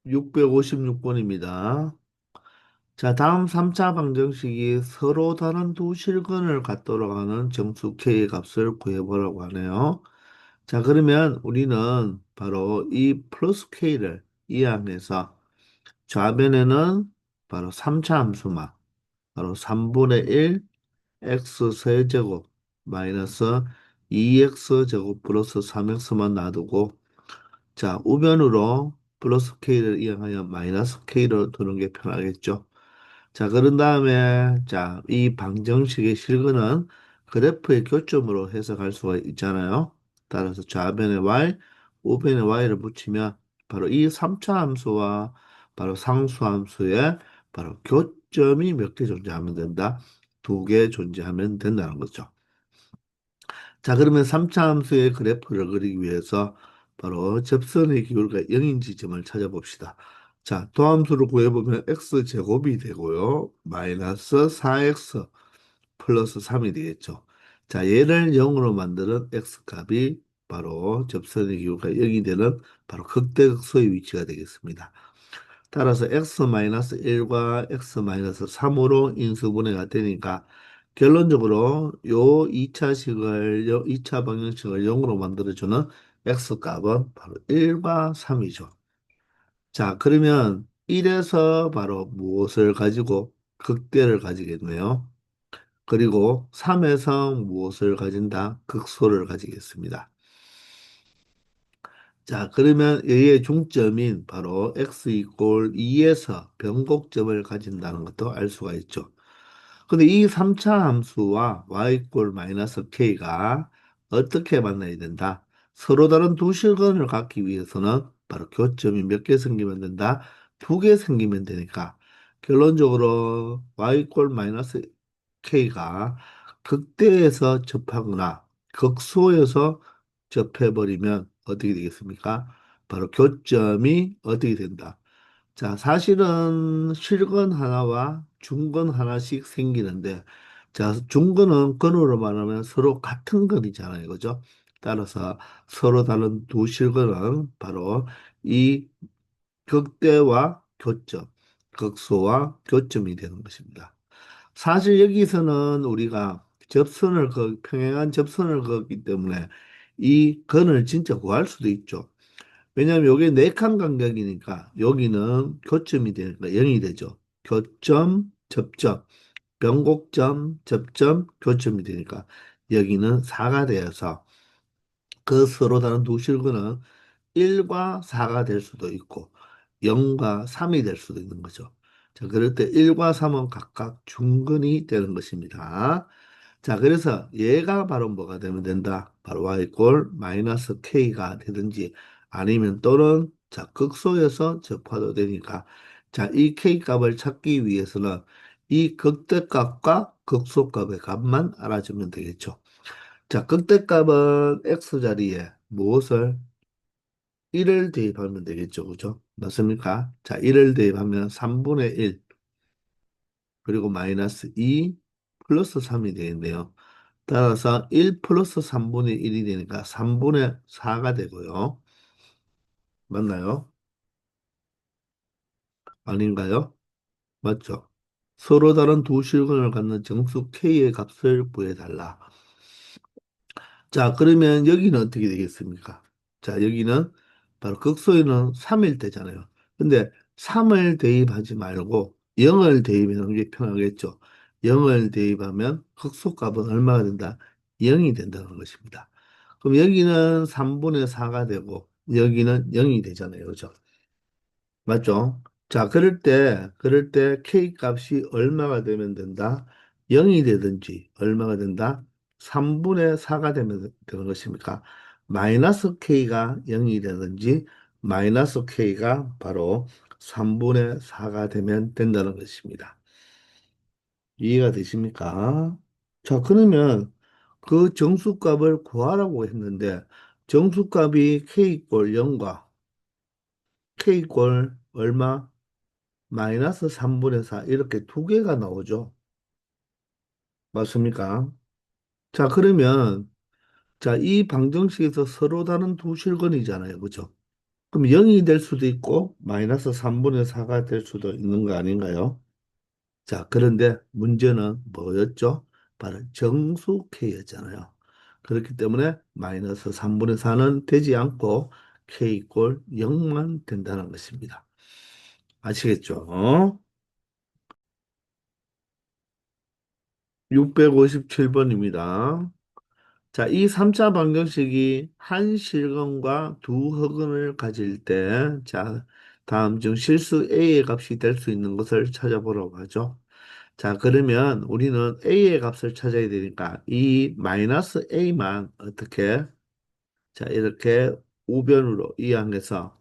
656번입니다. 자, 다음 3차 방정식이 서로 다른 두 실근을 갖도록 하는 정수 K의 값을 구해보라고 하네요. 자, 그러면 우리는 바로 이 플러스 K를 이항해서 좌변에는 바로 3차 함수만, 바로 3분의 1 x 세제곱 마이너스 2x 제곱 플러스 3x만 놔두고 자, 우변으로 플러스 K를 이용하여 마이너스 K로 두는 게 편하겠죠. 자, 그런 다음에, 자, 이 방정식의 실근은 그래프의 교점으로 해석할 수가 있잖아요. 따라서 좌변에 Y, 우변에 Y를 붙이면 바로 이 3차 함수와 바로 상수 함수의 바로 교점이 몇 개 존재하면 된다. 두 개 존재하면 된다는 거죠. 자, 그러면 3차 함수의 그래프를 그리기 위해서 바로 접선의 기울기가 0인 지점을 찾아봅시다. 자, 도함수를 구해보면 x제곱이 되고요. 마이너스 4x 플러스 3이 되겠죠. 자, 얘를 0으로 만드는 x값이 바로 접선의 기울기가 0이 되는 바로 극대극소의 위치가 되겠습니다. 따라서 x-1과 x-3으로 인수분해가 되니까 결론적으로 요 2차 방정식을 0으로 만들어주는 x값은 바로 1과 3이죠. 자, 그러면 1에서 바로 무엇을 가지고 극대를 가지겠네요. 그리고 3에서 무엇을 가진다? 극소를 가지겠습니다. 자, 그러면 얘의 중점인 바로 x 이꼴 2에서 변곡점을 가진다는 것도 알 수가 있죠. 근데 이 3차 함수와 y 이꼴 마이너스 k가 어떻게 만나야 된다? 서로 다른 두 실근을 갖기 위해서는 바로 교점이 몇 개 생기면 된다? 두 개 생기면 되니까 결론적으로 y 이꼴 마이너스 k가 극대에서 접하거나 극소에서 접해버리면 어떻게 되겠습니까? 바로 교점이 어떻게 된다? 자, 사실은 실근 하나와 중근 하나씩 생기는데, 자, 중근은 근으로 말하면 서로 같은 근이잖아요. 그죠? 따라서 서로 다른 두 실근은 바로 이 극대와 교점, 극소와 교점이 되는 것입니다. 사실 여기서는 우리가 평행한 접선을 그었기 때문에 이 근을 진짜 구할 수도 있죠. 왜냐하면 여기 네 칸 간격이니까 여기는 교점이 되니까 0이 되죠. 교점, 접점, 변곡점, 접점, 교점이 되니까 여기는 4가 되어서 그 서로 다른 두 실근은 1과 4가 될 수도 있고 0과 3이 될 수도 있는 거죠. 자, 그럴 때 1과 3은 각각 중근이 되는 것입니다. 자, 그래서 얘가 바로 뭐가 되면 된다? 바로 y꼴 마이너스 k가 되든지 아니면 또는 자, 극소에서 접화도 되니까 자, 이 k 값을 찾기 위해서는 이 극대값과 극소값의 값만 알아주면 되겠죠. 자, 극대값은 x 자리에 무엇을 1을 대입하면 되겠죠. 그죠? 맞습니까? 자, 1을 대입하면 3분의 1 그리고 마이너스 2 플러스 3이 되겠네요. 따라서 1 플러스 3분의 1이 되니까 3분의 4가 되고요. 맞나요? 아닌가요? 맞죠? 서로 다른 두 실근을 갖는 정수 K의 값을 구해달라. 자, 그러면 여기는 어떻게 되겠습니까? 자, 여기는 바로 극소에는 3일 때잖아요. 근데 3을 대입하지 말고 0을 대입하는 게 편하겠죠. 0을 대입하면 극소값은 얼마가 된다? 0이 된다는 것입니다. 그럼 여기는 3분의 4가 되고 여기는 0이 되잖아요. 그죠? 맞죠? 자, 그럴 때 K 값이 얼마가 되면 된다? 0이 되든지 얼마가 된다? 3분의 4가 되는 것입니까? 마이너스 K가 0이 되든지 마이너스 K가 바로 3분의 4가 되면 된다는 것입니다. 이해가 되십니까? 자, 그러면 그 정수값을 구하라고 했는데 정수값이 K꼴 0과 K꼴 얼마? 마이너스 3분의 4 이렇게 두 개가 나오죠. 맞습니까? 자, 그러면 자, 이 방정식에서 서로 다른 두 실근이잖아요. 그죠? 그럼 0이 될 수도 있고 마이너스 3분의 4가 될 수도 있는 거 아닌가요? 자, 그런데 문제는 뭐였죠? 바로 정수 K였잖아요. 그렇기 때문에 마이너스 3분의 4는 되지 않고 K 이꼴 0만 된다는 것입니다. 아시겠죠? 657번입니다. 자, 이 3차 방정식이 한 실근과 두 흑은을 가질 때, 자, 다음 중 실수 A의 값이 될 수 있는 것을 찾아보라고 하죠. 자, 그러면 우리는 A의 값을 찾아야 되니까 이 마이너스 A만 어떻게, 자, 이렇게 우변으로 이항해서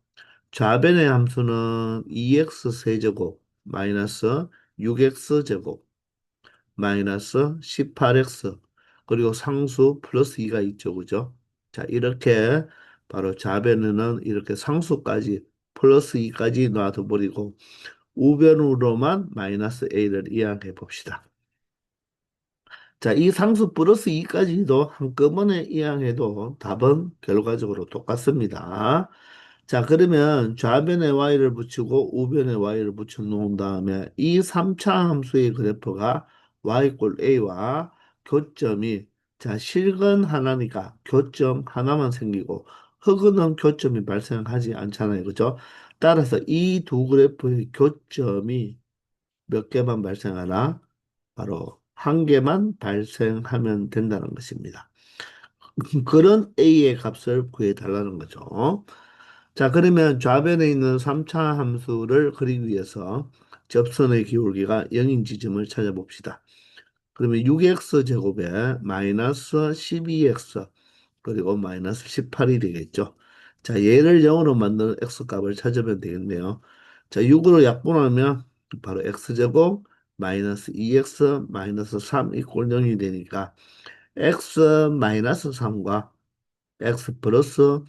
좌변의 함수는 2x 세제곱 마이너스 6x 제곱 마이너스 18x 그리고 상수 플러스 2가 있죠. 그죠? 자, 이렇게 바로 좌변에는 이렇게 상수까지 플러스 2까지 놔둬버리고 우변으로만 마이너스 a를 이항해 봅시다. 자, 이 상수 플러스 2까지도 한꺼번에 이항해도 답은 결과적으로 똑같습니다. 자, 그러면 좌변에 y를 붙이고 우변에 y를 붙여 놓은 다음에 이 3차 함수의 그래프가 y꼴 a와 교점이 자, 실근 하나니까 교점 하나만 생기고 흑은은 교점이 발생하지 않잖아요. 그죠? 따라서 이 두 그래프의 교점이 몇 개만 발생하나? 바로 한 개만 발생하면 된다는 것입니다. 그런 a의 값을 구해달라는 거죠. 자, 그러면 좌변에 있는 3차 함수를 그리기 위해서 접선의 기울기가 0인 지점을 찾아봅시다. 그러면 6x 제곱에 마이너스 12x 그리고 마이너스 18이 되겠죠. 자, 얘를 0으로 만드는 x 값을 찾으면 되겠네요. 자, 6으로 약분하면 바로 x제곱 마이너스 2x 마이너스 3 이꼴 0이 되니까 x 마이너스 3과 x 플러스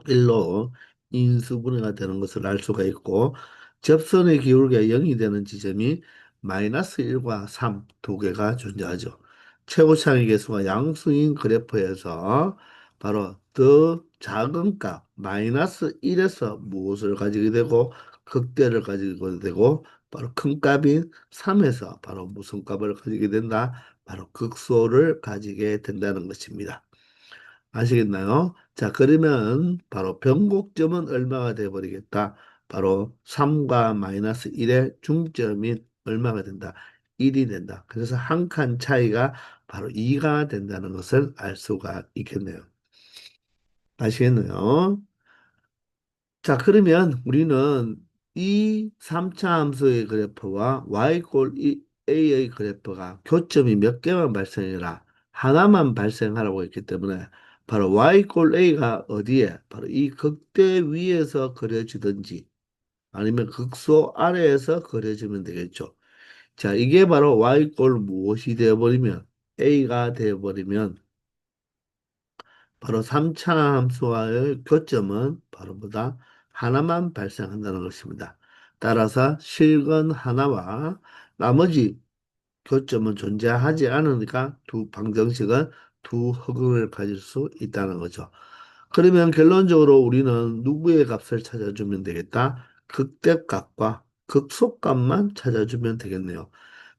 1로 인수분해가 되는 것을 알 수가 있고 접선의 기울기가 0이 되는 지점이 마이너스 1과 3 두 개가 존재하죠. 최고차의 개수가 양수인 그래프에서 바로 더 작은 값 마이너스 1에서 무엇을 가지게 되고 극대를 가지게 되고 바로 큰 값인 3에서 바로 무슨 값을 가지게 된다? 바로 극소를 가지게 된다는 것입니다. 아시겠나요? 자, 그러면 바로 변곡점은 얼마가 되어버리겠다? 바로 3과 마이너스 1의 중점이 얼마가 된다? 1이 된다. 그래서 한 칸 차이가 바로 2가 된다는 것을 알 수가 있겠네요. 아시겠나요? 자, 그러면 우리는 이 3차 함수의 그래프와 y꼴 a의 그래프가 교점이 몇 개만 발생해라. 하나만 발생하라고 했기 때문에 바로 y꼴 a가 어디에? 바로 이 극대 위에서 그려지든지 아니면 극소 아래에서 그려지면 되겠죠. 자, 이게 바로 y꼴 무엇이 되어버리면 a가 되어버리면 바로 3차 함수와의 교점은 바로 뭐다? 하나만 발생한다는 것입니다. 따라서 실근 하나와 나머지 교점은 존재하지 않으니까 두 방정식은 두 허근을 가질 수 있다는 거죠. 그러면 결론적으로 우리는 누구의 값을 찾아주면 되겠다? 극대값과 극소값만 찾아주면 되겠네요.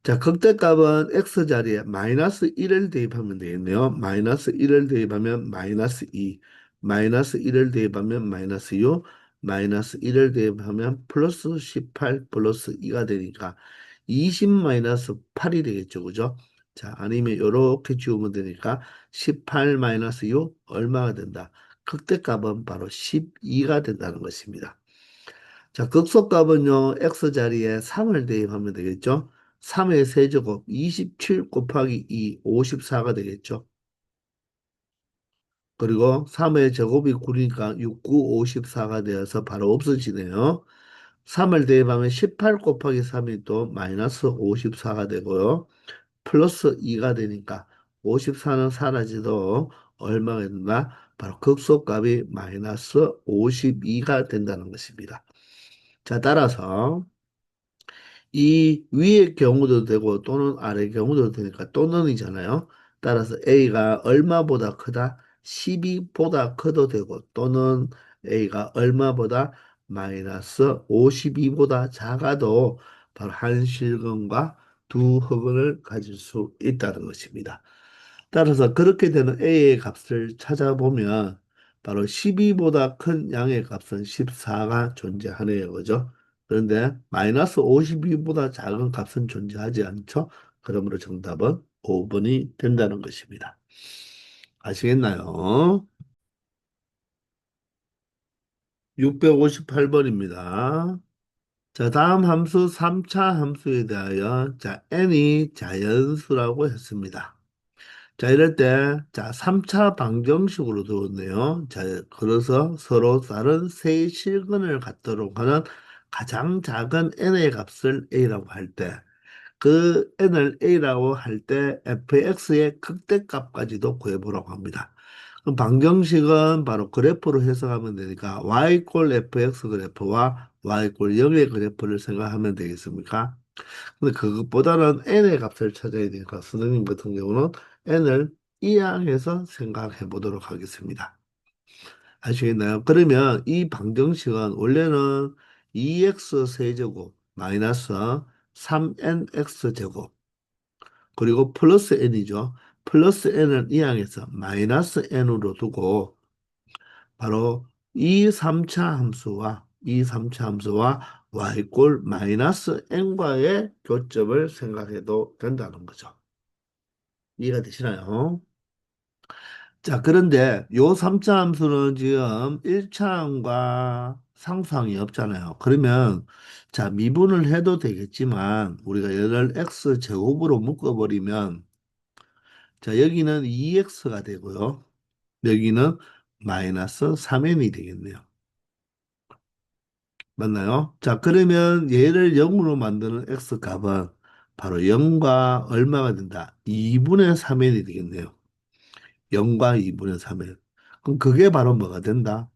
자, 극대값은 x자리에 마이너스 1을 대입하면 되겠네요. 마이너스 1을 대입하면 마이너스 2, 마이너스 1을 대입하면 마이너스 6, 마이너스 1을 대입하면 플러스 18 플러스 2가 되니까 20 마이너스 8이 되겠죠. 그죠? 자, 아니면 이렇게 지우면 되니까 18 마이너스 6 얼마가 된다? 극대값은 바로 12가 된다는 것입니다. 자, 극소값은요, x자리에 3을 대입하면 되겠죠? 3의 세제곱 27 곱하기 2, 54가 되겠죠? 그리고 3의 제곱이 9니까 6, 9, 54가 되어서 바로 없어지네요. 3을 대입하면 18 곱하기 3이 또 마이너스 54가 되고요. 플러스 2가 되니까 54는 사라지도 얼마가 된다? 바로 극소값이 마이너스 52가 된다는 것입니다. 자, 따라서 이 위의 경우도 되고 또는 아래 경우도 되니까 또는이잖아요. 따라서 A가 얼마보다 크다? 12보다 커도 되고 또는 a가 얼마보다 마이너스 52보다 작아도 바로 한 실근과 두 흑은을 가질 수 있다는 것입니다. 따라서 그렇게 되는 a의 값을 찾아보면 바로 12보다 큰 양의 값은 14가 존재하네요. 그죠? 그런데 마이너스 52보다 작은 값은 존재하지 않죠? 그러므로 정답은 5번이 된다는 것입니다. 아시겠나요? 658번입니다. 자, 다음 함수 3차 함수에 대하여 자, n이 자연수라고 했습니다. 자, 이럴 때, 자, 3차 방정식으로 들어오네요. 자, 그래서 서로 다른 세 실근을 갖도록 하는 가장 작은 n의 값을 a라고 할 때, 그 n을 a라고 할 때 fx의 극대값까지도 구해보라고 합니다. 그럼 방정식은 바로 그래프로 해석하면 되니까 y 꼴 fx 그래프와 y 꼴 0의 그래프를 생각하면 되겠습니까? 근데 그것보다는 n의 값을 찾아야 되니까 선생님 같은 경우는 n을 이항해서 생각해 보도록 하겠습니다. 아시겠나요? 그러면 이 방정식은 원래는 2x 세제곱 마이너스 3nx 제곱 그리고 플러스 n이죠. 플러스 n을 이항해서 마이너스 n으로 두고 바로 이 3차 함수와 y꼴 마이너스 n과의 교점을 생각해도 된다는 거죠. 이해가 되시나요? 자, 그런데 요 3차 함수는 지금 1차 함과 상수항이 없잖아요. 그러면 자, 미분을 해도 되겠지만 우리가 얘를 x 제곱으로 묶어버리면 자, 여기는 2x가 되고요. 여기는 마이너스 3n이 되겠네요. 맞나요? 자, 그러면 얘를 0으로 만드는 x 값은 바로 0과 얼마가 된다? 2분의 3n이 되겠네요. 0과 2분의 3n. 그럼 그게 바로 뭐가 된다?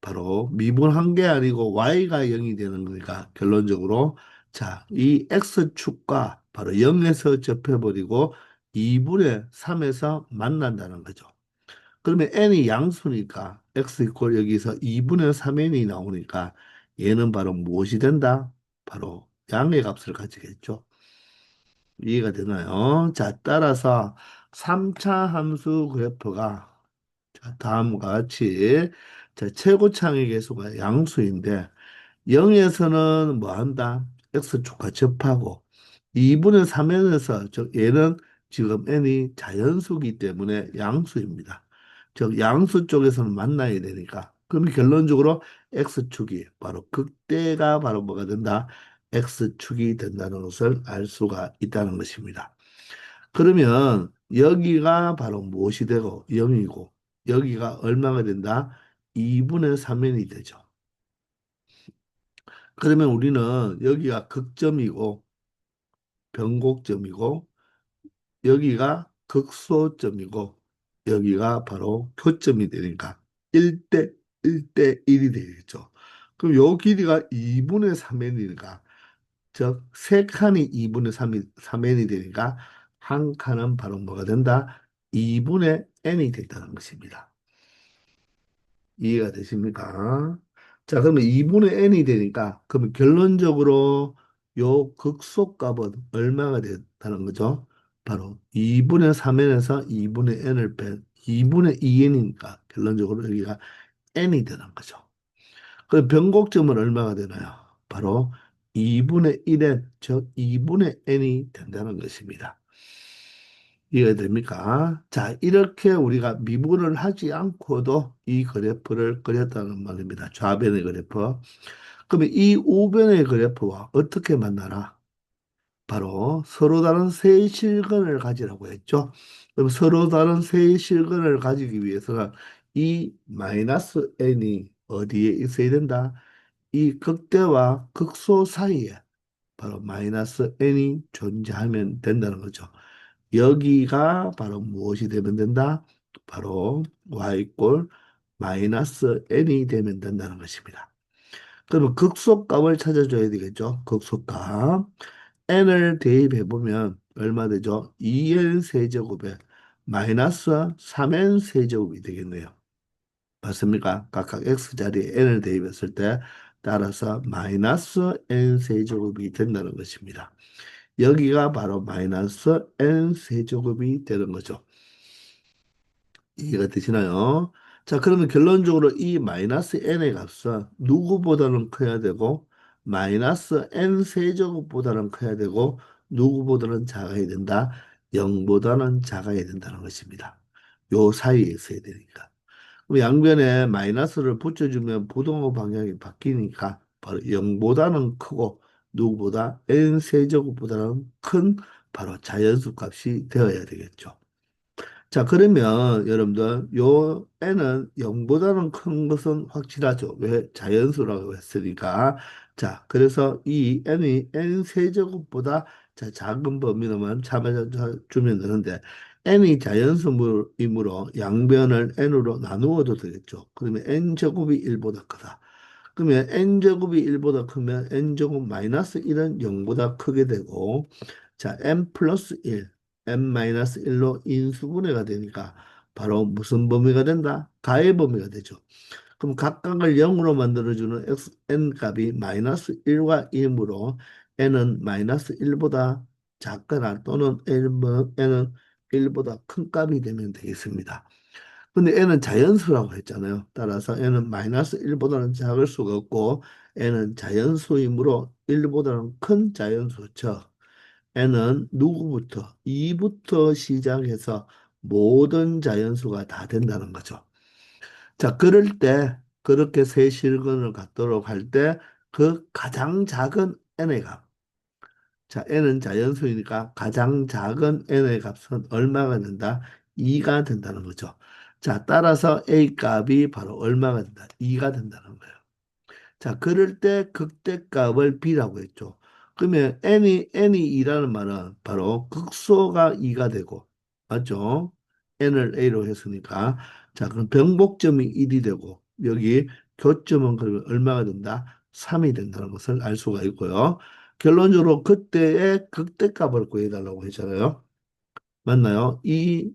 바로 미분한 게 아니고 y가 0이 되는 거니까 결론적으로 자, 이 x축과 바로 0에서 접해버리고 2분의 3에서 만난다는 거죠. 그러면 n이 양수니까 x 이퀄 여기서 2분의 3n이 나오니까 얘는 바로 무엇이 된다? 바로 양의 값을 가지겠죠. 이해가 되나요? 자, 따라서 3차 함수 그래프가 자, 다음과 같이 자, 최고창의 개수가 양수인데 0에서는 뭐 한다? x축과 접하고 2분의 3n에서 즉 얘는 지금 n이 자연수기 때문에 양수입니다. 즉 양수 쪽에서는 만나야 되니까 그럼 결론적으로 x축이 바로 극대가 바로 뭐가 된다? x축이 된다는 것을 알 수가 있다는 것입니다. 그러면 여기가 바로 무엇이 되고 0이고 여기가 얼마가 된다? 2분의 3n이 되죠. 그러면 우리는 여기가 극점이고 변곡점이고 여기가 극소점이고 여기가 바로 교점이 되니까 1대 1대 1이 되겠죠. 그럼 요 길이가 2분의 3n이니까 즉 세 칸이 2분의 3n이 되니까 한 칸은 바로 뭐가 된다? 2분의 n이 된다는 것입니다. 이해가 되십니까? 자, 그러면 2분의 n이 되니까, 그러면 결론적으로 요 극소값은 얼마가 된다는 거죠? 바로 2분의 3n에서 2분의 n을 뺀 2분의 2n이니까 결론적으로 여기가 n이 되는 거죠. 그 변곡점은 얼마가 되나요? 바로 2분의 1n, 즉 2분의 n이 된다는 것입니다. 이해가 됩니까? 자, 이렇게 우리가 미분을 하지 않고도 이 그래프를 그렸다는 말입니다. 좌변의 그래프. 그러면 이 우변의 그래프와 어떻게 만나나? 바로 서로 다른 세실근을 가지라고 했죠. 그럼 서로 다른 세실근을 가지기 위해서는 이 마이너스 n이 어디에 있어야 된다? 이 극대와 극소 사이에 바로 마이너스 n이 존재하면 된다는 거죠. 여기가 바로 무엇이 되면 된다? 바로 y꼴 마이너스 n이 되면 된다는 것입니다. 그러면 극소값을 찾아줘야 되겠죠. 극소값. n을 대입해 보면 얼마 되죠? 2n 세제곱에 마이너스 3n 세제곱이 되겠네요. 맞습니까? 각각 x 자리에 n을 대입했을 때 따라서 마이너스 n 세제곱이 된다는 것입니다. 여기가 바로 마이너스 n 세제곱이 되는 거죠. 이해가 되시나요? 자, 그러면 결론적으로 이 마이너스 n의 값은 누구보다는 커야 되고 마이너스 n 세제곱보다는 커야 되고 누구보다는 작아야 된다. 0보다는 작아야 된다는 것입니다. 요 사이에 있어야 되니까. 그럼 양변에 마이너스를 붙여주면 부동호 방향이 바뀌니까 바로 0보다는 크고 누구보다 n 세제곱보다는 큰 바로 자연수 값이 되어야 되겠죠. 자, 그러면 여러분들 요 n은 0보다는 큰 것은 확실하죠. 왜? 자연수라고 했으니까. 자, 그래서 이 n이 n 세제곱보다 자, 작은 범위로만 잡아주면 되는데 n이 자연수이므로 양변을 n으로 나누어도 되겠죠. 그러면 n제곱이 1보다 크다. 그러면 n제곱이 1보다 크면 n제곱 마이너스 1은 0보다 크게 되고 자, n 플러스 1 n-1로 인수분해가 되니까 바로 무슨 범위가 된다? 가의 범위가 되죠. 그럼 각각을 0으로 만들어주는 n 값이 마이너스 1과 2이므로 n은 마이너스 1보다 작거나 또는 n은 1보다 큰 값이 되면 되겠습니다. 근데 n은 자연수라고 했잖아요. 따라서 n은 마이너스 1보다는 작을 수가 없고 n은 자연수이므로 1보다는 큰 자연수, 즉 n은 누구부터? 2부터 시작해서 모든 자연수가 다 된다는 거죠. 자, 그럴 때 그렇게 세 실근을 갖도록 할 때 그 가장 작은 n의 값. 자, n은 자연수이니까 가장 작은 n의 값은 얼마가 된다? 2가 된다는 거죠. 자, 따라서 a 값이 바로 얼마가 된다? 2가 된다는 거예요. 자, 그럴 때 극대값을 b라고 했죠. 그러면 n이 2라는 말은 바로 극소가 2가 되고, 맞죠? n을 a로 했으니까. 자, 그럼 병복점이 1이 되고, 여기 교점은 그러면 얼마가 된다? 3이 된다는 것을 알 수가 있고요. 결론적으로 그때의 극대값을 구해달라고 했잖아요. 맞나요? 이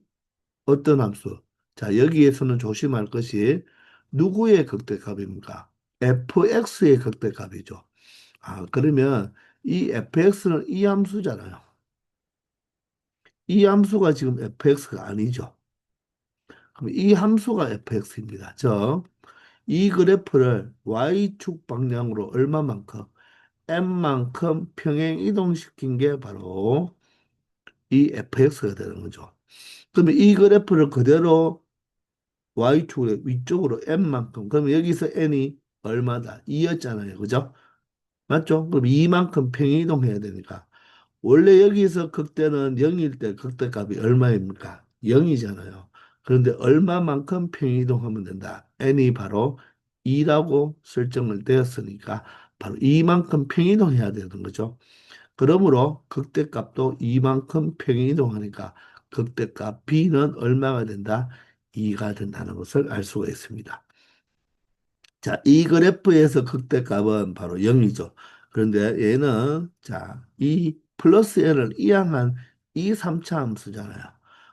어떤 함수? 자, 여기에서는 조심할 것이 누구의 극대값입니까? fx의 극대값이죠. 아, 그러면 이 fx는 이 함수잖아요. 이 함수가 지금 fx가 아니죠. 그럼 이 함수가 fx입니다. 즉, 이 그래프를 y축 방향으로 얼마만큼? m만큼 평행 이동시킨 게 바로 이 fx가 되는 거죠. 그러면 이 그래프를 그대로 y축으로 위쪽으로 n만큼 그러면 여기서 n이 얼마다? 2였잖아요. 그죠? 맞죠? 그럼 이만큼 평행이동해야 되니까 원래 여기서 극대는 0일 때 극대값이 얼마입니까? 0이잖아요. 그런데 얼마만큼 평행이동하면 된다? n이 바로 2라고 설정을 되었으니까 바로 이만큼 평행이동해야 되는 거죠. 그러므로 극대값도 이만큼 평행이동하니까 극대값 b는 얼마가 된다? 2가 된다는 것을 알 수가 있습니다. 자, 이 그래프에서 극대값은 바로 0이죠. 그런데 얘는 자, 이 플러스 n을 이항한 이 3차 함수잖아요.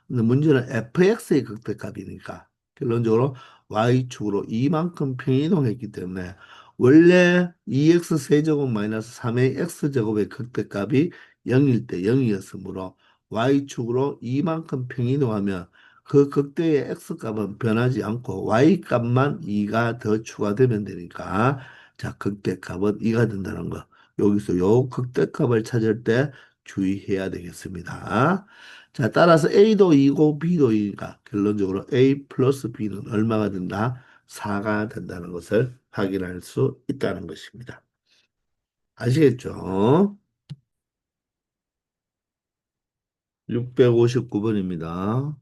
근데 문제는 fx의 극대값이니까 결론적으로 y축으로 이만큼 평이동했기 때문에 원래 2x 세제곱 마이너스 3의 x제곱의 극대값이 0일 때 0이었으므로 y축으로 이만큼 평이동하면 그 극대의 x값은 변하지 않고 y값만 2가 더 추가되면 되니까 자 극대값은 2가 된다는 거 여기서 요 극대값을 찾을 때 주의해야 되겠습니다. 자 따라서 a도 2고 b도 2니까 결론적으로 a 플러스 b는 얼마가 된다? 4가 된다는 것을 확인할 수 있다는 것입니다. 아시겠죠? 659번입니다.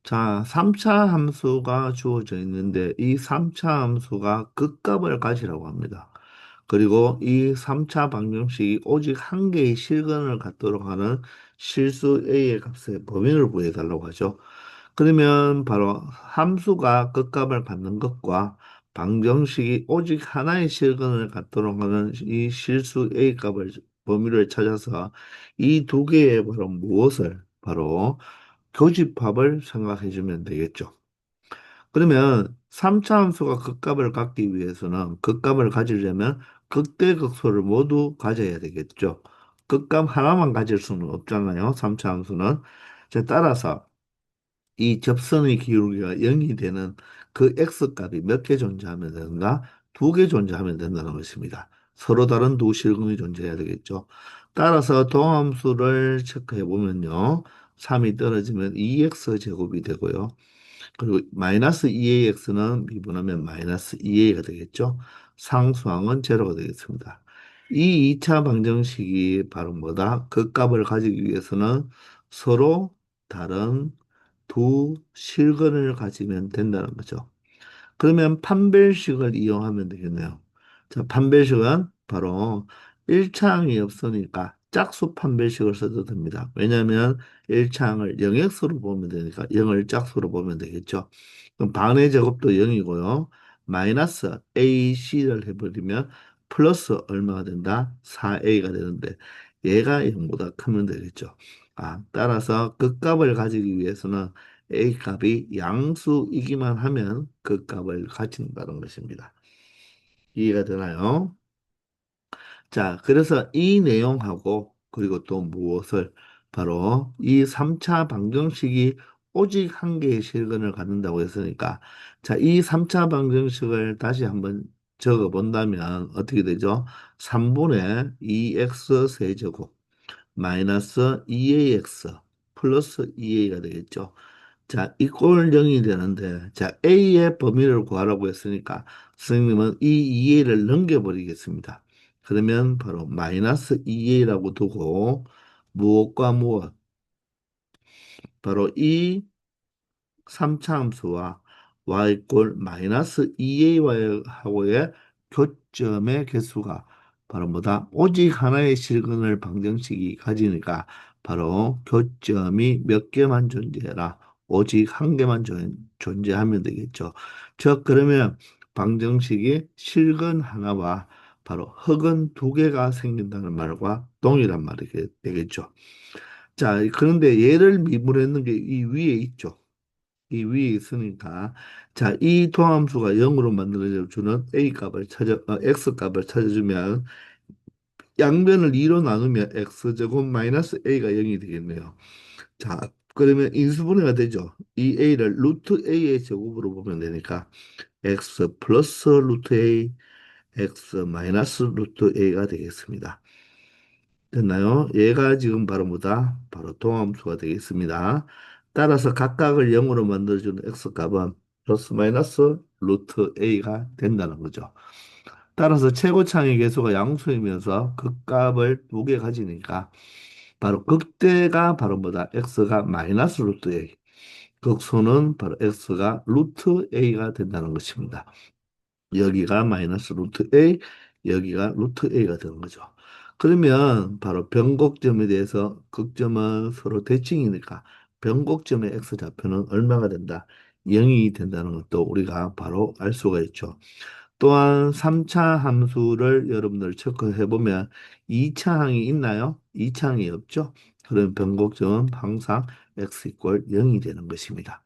자, 3차 함수가 주어져 있는데 이 3차 함수가 극값을 가지라고 합니다. 그리고 이 3차 방정식이 오직 한 개의 실근을 갖도록 하는 실수 A의 값의 범위를 구해달라고 하죠. 그러면 바로 함수가 극값을 갖는 것과 방정식이 오직 하나의 실근을 갖도록 하는 이 실수 A 값을 범위를 찾아서 이 두 개의 바로 무엇을 바로 교집합을 생각해 주면 되겠죠. 그러면 3차 함수가 극값을 갖기 위해서는 극값을 가지려면 극대극소를 모두 가져야 되겠죠. 극값 하나만 가질 수는 없잖아요. 3차 함수는. 자, 따라서 이 접선의 기울기가 0이 되는 그 x값이 몇 개 존재하면 되는가? 두 개 존재하면 된다는 것입니다. 서로 다른 두 실근이 존재해야 되겠죠. 따라서 도함수를 체크해 보면요. 3이 떨어지면 2x 제곱이 되고요. 그리고 마이너스 2ax는 미분하면 마이너스 2a가 되겠죠. 상수항은 제로가 되겠습니다. 이 2차 방정식이 바로 뭐다? 그 값을 가지기 위해서는 서로 다른 두 실근을 가지면 된다는 거죠. 그러면 판별식을 이용하면 되겠네요. 자, 판별식은 바로 1차항이 없으니까 짝수 판별식을 써도 됩니다. 왜냐하면 1차항을 0x로 보면 되니까 0을 짝수로 보면 되겠죠. 그럼 반의 제곱도 0이고요. 마이너스 AC를 해버리면 플러스 얼마가 된다? 4A가 되는데 얘가 0보다 크면 되겠죠. 따라서 극값을 가지기 위해서는 A 값이 양수이기만 하면 그 값을 가진다는 것입니다. 이해가 되나요? 자, 그래서 이 내용하고 그리고 또 무엇을 바로 이 3차 방정식이 오직 한 개의 실근을 갖는다고 했으니까 자, 이 3차 방정식을 다시 한번 적어 본다면 어떻게 되죠? 3분의 2x 세제곱 마이너스 2ax 플러스 2a가 되겠죠. 자, 이꼴 0이 되는데, 자, A의 범위를 구하라고 했으니까, 선생님은 이 2A를 넘겨버리겠습니다. 그러면 바로 마이너스 2A라고 두고, 무엇과 무엇? 바로 이 3차 함수와 y꼴 마이너스 2a하고의 교점의 개수가 바로 뭐다? 오직 하나의 실근을 방정식이 가지니까 바로 교점이 몇 개만 존재해라. 오직 한 개만 존재하면 되겠죠. 즉 그러면 방정식이 실근 하나와 바로 흑은 두 개가 생긴다는 말과 동일한 말이 되겠죠. 자, 그런데 얘를 미분했는 게 이 위에 있죠. 이 위에 있으니까 자, 이 도함수가 0으로 만들어져 주는 a 값을 x 값을 찾아주면 양변을 2로 나누면 x제곱 마이너스 a가 0이 되겠네요. 자, 그러면 인수분해가 되죠. 이 a를 루트 a의 제곱으로 보면 되니까 x 플러스 루트 a, x 마이너스 루트 a가 되겠습니다. 됐나요? 얘가 지금 바로 뭐다? 바로 도함수가 되겠습니다. 따라서 각각을 0으로 만들어주는 x값은 플러스 마이너스 루트 a가 된다는 거죠. 따라서 최고창의 계수가 양수이면서 극값을 두 개 가지니까 바로 극대가 바로 뭐다? x가 마이너스 루트 a. 극소는 바로 x가 루트 a가 된다는 것입니다. 여기가 마이너스 루트 a, 여기가 루트 a가 되는 거죠. 그러면 바로 변곡점에 대해서 극점은 서로 대칭이니까 변곡점의 x좌표는 얼마가 된다? 0이 된다는 것도 우리가 바로 알 수가 있죠. 또한 3차 함수를 여러분들 체크해 보면 2차 항이 있나요? 2차 항이 없죠. 그럼 변곡점은 항상 x 이퀄 0이 되는 것입니다.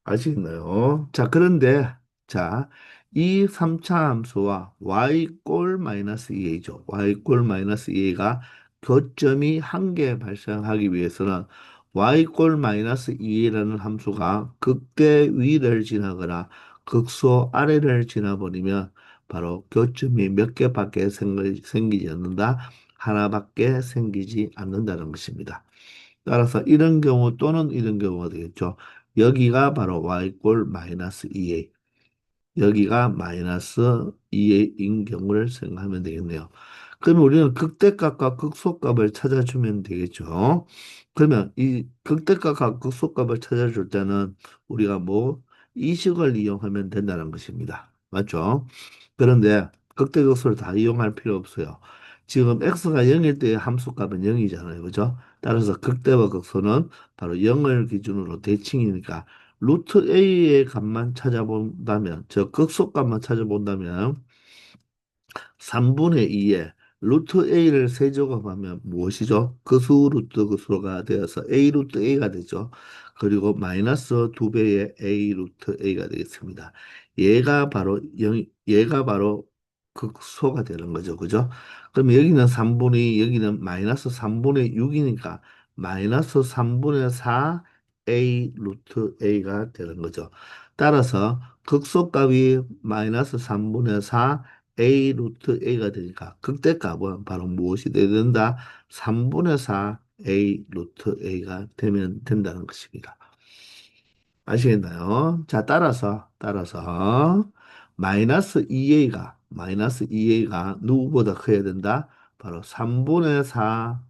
아시겠나요? 자, 그런데, 자, 이 3차 함수와 y꼴 마이너스 2a죠. y꼴 마이너스 2a가 교점이 한 개 발생하기 위해서는 y꼴 마이너스 2a라는 함수가 극대 위를 지나거나 극소 아래를 지나버리면 바로 교점이 몇 개밖에 생기지 않는다. 하나밖에 생기지 않는다는 것입니다. 따라서 이런 경우 또는 이런 경우가 되겠죠. 여기가 바로 y꼴 마이너스 2a, 여기가 마이너스 2a인 경우를 생각하면 되겠네요. 그러면 우리는 극대값과 극소값을 찾아주면 되겠죠. 그러면 이 극대값과 극소값을 찾아줄 때는 우리가 뭐 이식을 이용하면 된다는 것입니다. 맞죠? 그런데 극대극소를 다 이용할 필요 없어요. 지금 x가 0일 때 함수값은 0이잖아요. 그죠? 따라서 극대와 극소는 바로 0을 기준으로 대칭이니까 루트 a의 값만 찾아본다면, 저 극소값만 찾아본다면 3분의 2에 루트 a를 세제곱하면 무엇이죠? 그 수 루트 그 수가 되어서 a 루트 a가 되죠. 그리고 마이너스 2배의 a 루트 a가 되겠습니다. 얘가 바로 극소가 되는 거죠. 그죠? 그럼 여기는 3분의 여기는 마이너스 3분의 6이니까 마이너스 3분의 4 a 루트 a가 되는 거죠. 따라서 극소값이 마이너스 3분의 4 a 루트 a가 되니까 극대값은 바로 무엇이 되야 된다? 3분의 4 a 루트 a가 되면 된다는 것입니다. 아시겠나요? 자, 따라서 마이너스 2a가 누구보다 커야 된다? 바로 3분의 4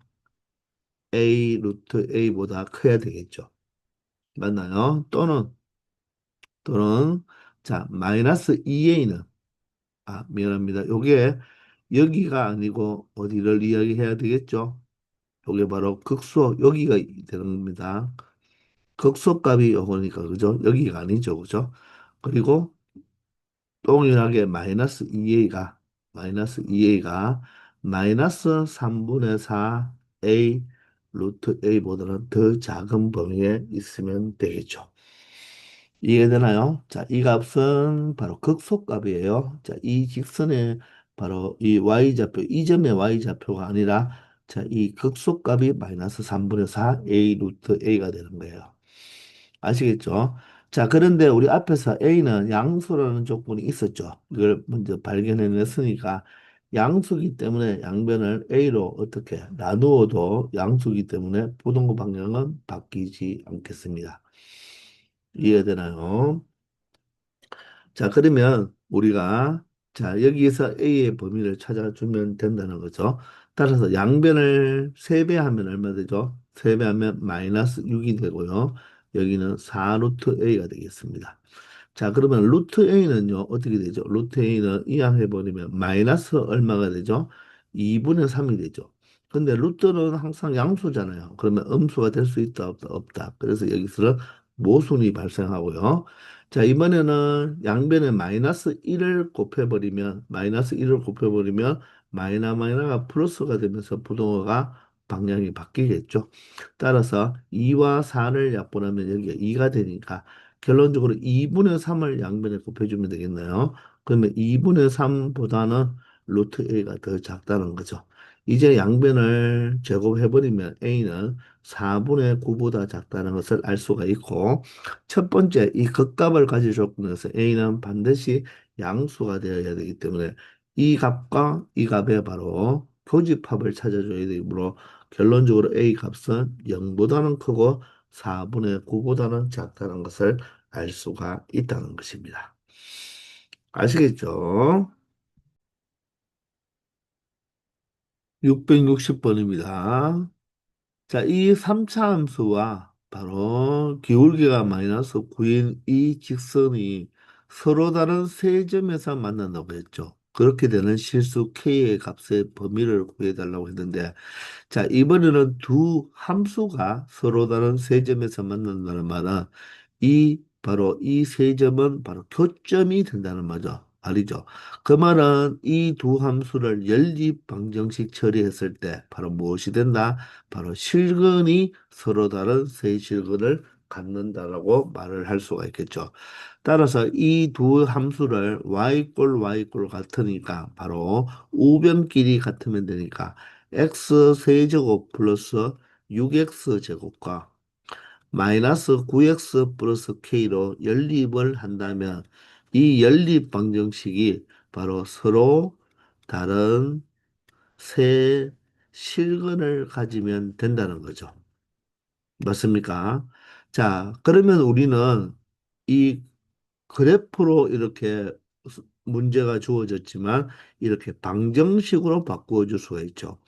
a 루트 a보다 커야 되겠죠. 맞나요? 또는 자, 마이너스 2a는 미안합니다. 요게 여기가 아니고 어디를 이야기해야 되겠죠? 요게 바로 극소 여기가 되는 겁니다. 극소값이 요거니까 그죠? 여기가 아니죠. 그죠? 그리고 동일하게 마이너스 2a가 마이너스 3분의 4 a 루트 a보다는 더 작은 범위에 있으면 되겠죠. 이해되나요? 자, 이 값은 바로 극소값이에요. 자, 이 직선의 바로 이 y좌표, 이 점의 y좌표가 아니라 자, 이 극소값이 마이너스 3분의 4 a 루트 a가 되는 거예요. 아시겠죠? 자, 그런데 우리 앞에서 a는 양수라는 조건이 있었죠. 이걸 먼저 발견해냈으니까 양수기 때문에 양변을 a로 어떻게 나누어도 양수기 때문에 부동의 방향은 바뀌지 않겠습니다. 이해되나요? 자, 그러면 우리가 자, 여기에서 A의 범위를 찾아주면 된다는 거죠. 따라서 양변을 세배하면 얼마 되죠? 세배하면 마이너스 6이 되고요. 여기는 4 루트 A가 되겠습니다. 자, 그러면 루트 A는요, 어떻게 되죠? 루트 A는 이항해버리면 마이너스 얼마가 되죠? 2분의 3이 되죠. 근데 루트는 항상 양수잖아요. 그러면 음수가 될 수 있다, 없다, 없다. 그래서 여기서는 모순이 발생하고요. 자, 이번에는 양변에 마이너스 1을 곱해버리면, 마이너가 플러스가 되면서 부동어가 방향이 바뀌겠죠. 따라서 2와 4를 약분하면 여기가 2가 되니까 결론적으로 2분의 3을 양변에 곱해주면 되겠네요. 그러면 2분의 3보다는 루트 a가 더 작다는 거죠. 이제 양변을 제곱해버리면 a는 4분의 9보다 작다는 것을 알 수가 있고, 첫 번째 이 극값을 가질 조건에서 a는 반드시 양수가 되어야 되기 때문에 이 값과 이 값의 바로 교집합을 찾아줘야 되므로 결론적으로 a 값은 0보다는 크고 4분의 9보다는 작다는 것을 알 수가 있다는 것입니다. 아시겠죠? 660번입니다. 자, 이 3차 함수와 바로 기울기가 마이너스 9인 이 직선이 서로 다른 세 점에서 만난다고 했죠. 그렇게 되는 실수 k의 값의 범위를 구해달라고 했는데, 자, 이번에는 두 함수가 서로 다른 세 점에서 만난다는 말은 바로 이 세 점은 바로 교점이 된다는 말이죠. 말이죠. 그 말은 이 두 함수를 연립 방정식 처리했을 때 바로 무엇이 된다? 바로 실근이 서로 다른 세 실근을 갖는다라고 말을 할 수가 있겠죠. 따라서 이 두 함수를 y 같으니까 바로 우변끼리 같으면 되니까 x 세제곱 플러스 6x 제곱과 마이너스 9x 플러스 k로 연립을 한다면 이 연립 방정식이 바로 서로 다른 세 실근을 가지면 된다는 거죠. 맞습니까? 자, 그러면 우리는 이 그래프로 이렇게 문제가 주어졌지만 이렇게 방정식으로 바꾸어 줄 수가 있죠.